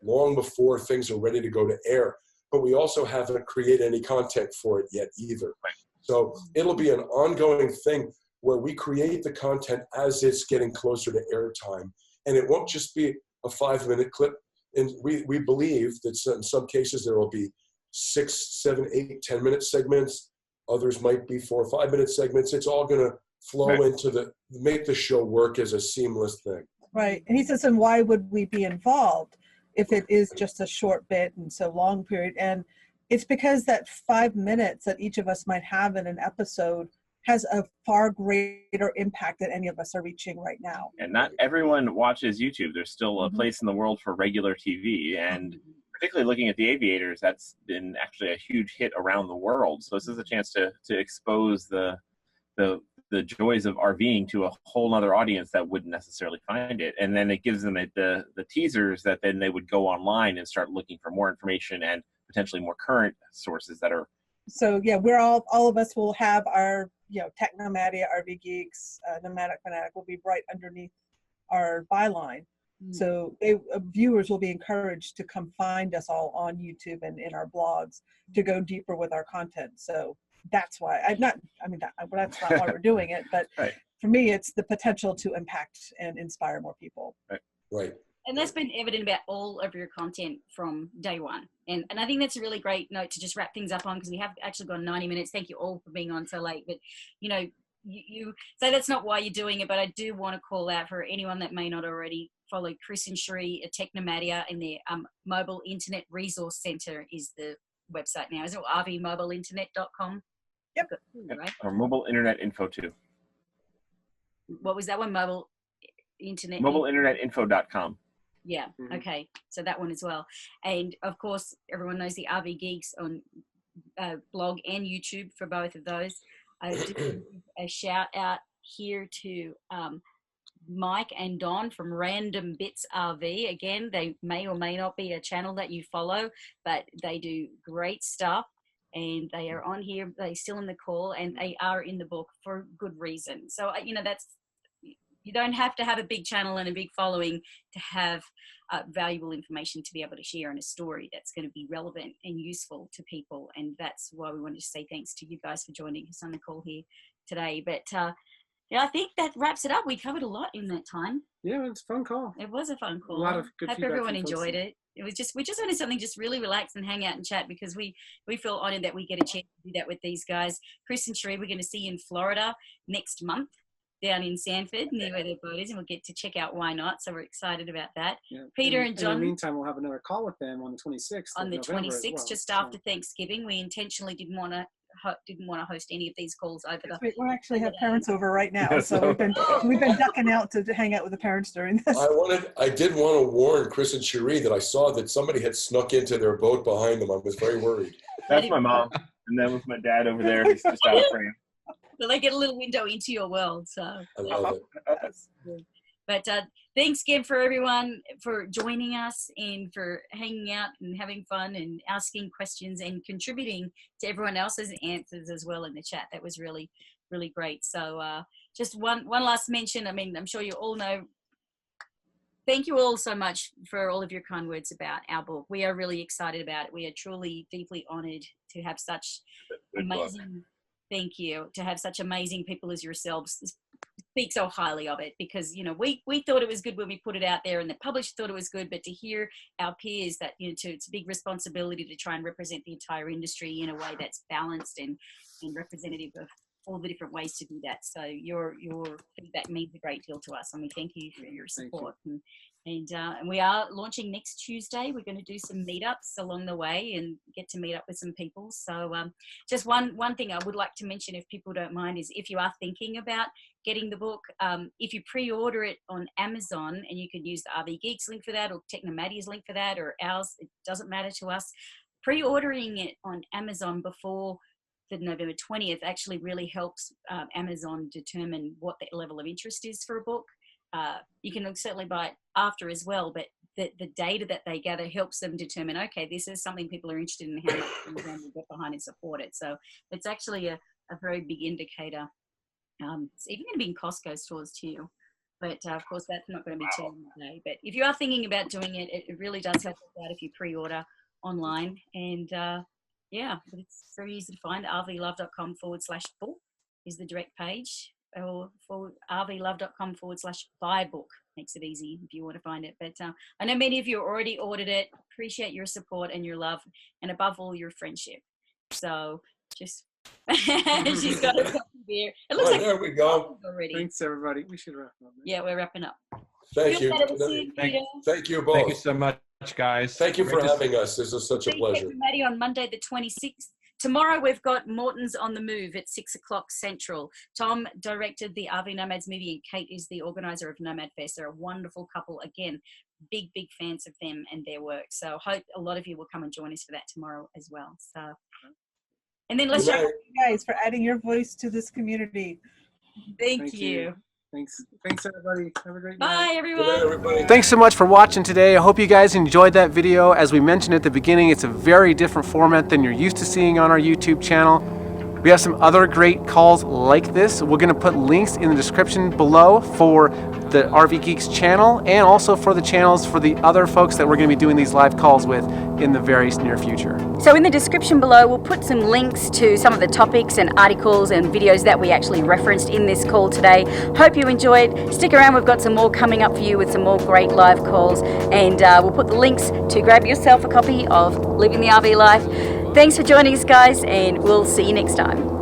long before things are ready to go to air. But we also haven't created any content for it yet either. So it'll be an ongoing thing where we create the content as it's getting closer to airtime. And it won't just be a 5 minute clip. And we believe that in some cases there will be 6, 7, 8, 10 minute segments. Others might be 4 or 5 minute segments. It's all going to flow into make the show work as a seamless thing. Right. And he says, and why would we be involved if it is just a short bit and so long period? And it's because that 5 minutes that each of us might have in an episode has a far greater impact than any of us are reaching right now. And not everyone watches YouTube. There's still a place in the world for regular TV. And particularly looking at the aviators, that's been actually a huge hit around the world. So this is a chance to expose the joys of RVing to a whole other audience that wouldn't necessarily find it. And then it gives them the teasers that then they would go online and start looking for more information and potentially more current sources that are. So yeah, we're all of us will have our, Technomadia, RV Geeks, Nomadic Fanatic will be right underneath our byline. So viewers will be encouraged to come find us all on YouTube and in our blogs to go deeper with our content. So that's why that's not why we're doing it, but Right. for me, it's the potential to impact and inspire more people. Right. And that's been evident about all of your content from day one. And I think that's a really great note to just wrap things up on, because we have actually gone 90 minutes. Thank you all for being on so late. But, you know, you say that's not why you're doing it, but I do want to call out for anyone that may not already follow Chris and Cherie at Technomadia, and their Mobile Internet Resource Center is the website now. Is it rvmobileinternet.com? Yep. Right. Or mobile internet info too. What was that one? Mobile Internet. Mobileinternetinfo.com. Yeah. Mhm. Okay. So that one as well. And of course, everyone knows the RV Geeks on blog and YouTube for both of those. I do a shout out here to Mike and Don from Random Bits RV. Again, they may or may not be a channel that you follow, but they do great stuff. And they are on here. They're still in the call, and they are in the book for good reason. So, you know, you don't have to have a big channel and a big following to have valuable information to be able to share in a story that's going to be relevant and useful to people. And that's why we wanted to say thanks to you guys for joining us on the call here today. But yeah, I think that wraps it up. We covered a lot in that time. Yeah, it was a fun call. It was a fun call. A lot of good Hope feedback everyone from folks. enjoyed it. It was just, we just wanted something just really relax and hang out and chat, because we feel honored that we get a chance to do that with these guys. Chris and Cherie, we're going to see you in Florida next month, down in Sanford, near where their boat is, and we'll get to check out Why Not. So we're excited about that. Yeah. Peter and John. In the meantime, we'll have another call with them on the 26th. On the of November 26th, as well. just after Thanksgiving. We intentionally didn't want to host any of these calls over the. We actually have parents over right now, Yeah, so so- we've been ducking out to hang out with the parents during this. I did want to warn Chris and Cherie that I saw that somebody had snuck into their boat behind them. I was very worried. That's my mom. And then with my dad over there, he's just out of frame. So they get a little window into your world. So. I love it. That's good. But thanks again for everyone for joining us and for hanging out and having fun and asking questions and contributing to everyone else's answers as well in the chat. That was really, really great. So just one last mention. I mean, I'm sure you all know. Thank you all so much for all of your kind words about our book. We are really excited about it. We are truly, deeply honored to have such amazing. Thank you, to have such amazing people as yourselves speak so highly of it, because, you know, we thought it was good when we put it out there, and the publisher thought it was good, but to hear our peers that, you know, it's a big responsibility to try and represent the entire industry in a way that's balanced and representative of all the different ways to do that. So your feedback means a great deal to us, and we thank you for your support. And we are launching next Tuesday. We're going to do some meetups along the way and get to meet up with some people. So just one thing I would like to mention, if people don't mind, is if you are thinking about getting the book, if you pre-order it on Amazon, and you can use the RV Geeks link for that, or Technomadia's link for that, or ours, it doesn't matter to us. Pre-ordering it on Amazon before the November 20th actually really helps Amazon determine what the level of interest is for a book. You can certainly buy it after as well, but the data that they gather helps them determine, okay, this is something people are interested in, how much Amazon will get behind and support it. So it's actually a very big indicator. It's even going to be in Costco stores too. But of course, that's not going to be too long today. But if you are thinking about doing it, it really does help us out if you pre-order online. And yeah, but it's very easy to find. RVLove.com/book is the direct page, or for RVLove.com/buy book. Makes it easy if you want to find it. But I know many of you already ordered it. Appreciate your support and your love, and above all, your friendship. So just she's got a coffee beer. It looks like There we go. already. Thanks, everybody. We should wrap up. Yeah, we're wrapping up. Thank Feel you. better soon, Peter. Thank you both. Thank you so much, guys. Thank you for Great to having us. This is such a pleasure. Maddie on Monday the 26th. Tomorrow we've got Morton's on the Move at 6 o'clock Central. Tom directed the RV Nomads movie, and Kate is the organizer of Nomad Fest. They're a wonderful couple. Again, big fans of them and their work. So hope a lot of you will come and join us for that tomorrow as well. So, and then let's Good check. night. You guys for adding your voice to this community. Thank you. Thanks, everybody. Have a great Bye, night. everyone. Good night, everybody. Thanks so much for watching today. I hope you guys enjoyed that video. As we mentioned at the beginning, it's a very different format than you're used to seeing on our YouTube channel. We have some other great calls like this. We're going to put links in the description below for the RV Geeks channel and also for the channels for the other folks that we're going to be doing these live calls with in the very near future. So in the description below, we'll put some links to some of the topics and articles and videos that we actually referenced in this call today. Hope you enjoyed. Stick around, we've got some more coming up for you with some more great live calls, and we'll put the links to grab yourself a copy of Living the RV Life. Thanks for joining us, guys, and we'll see you next time.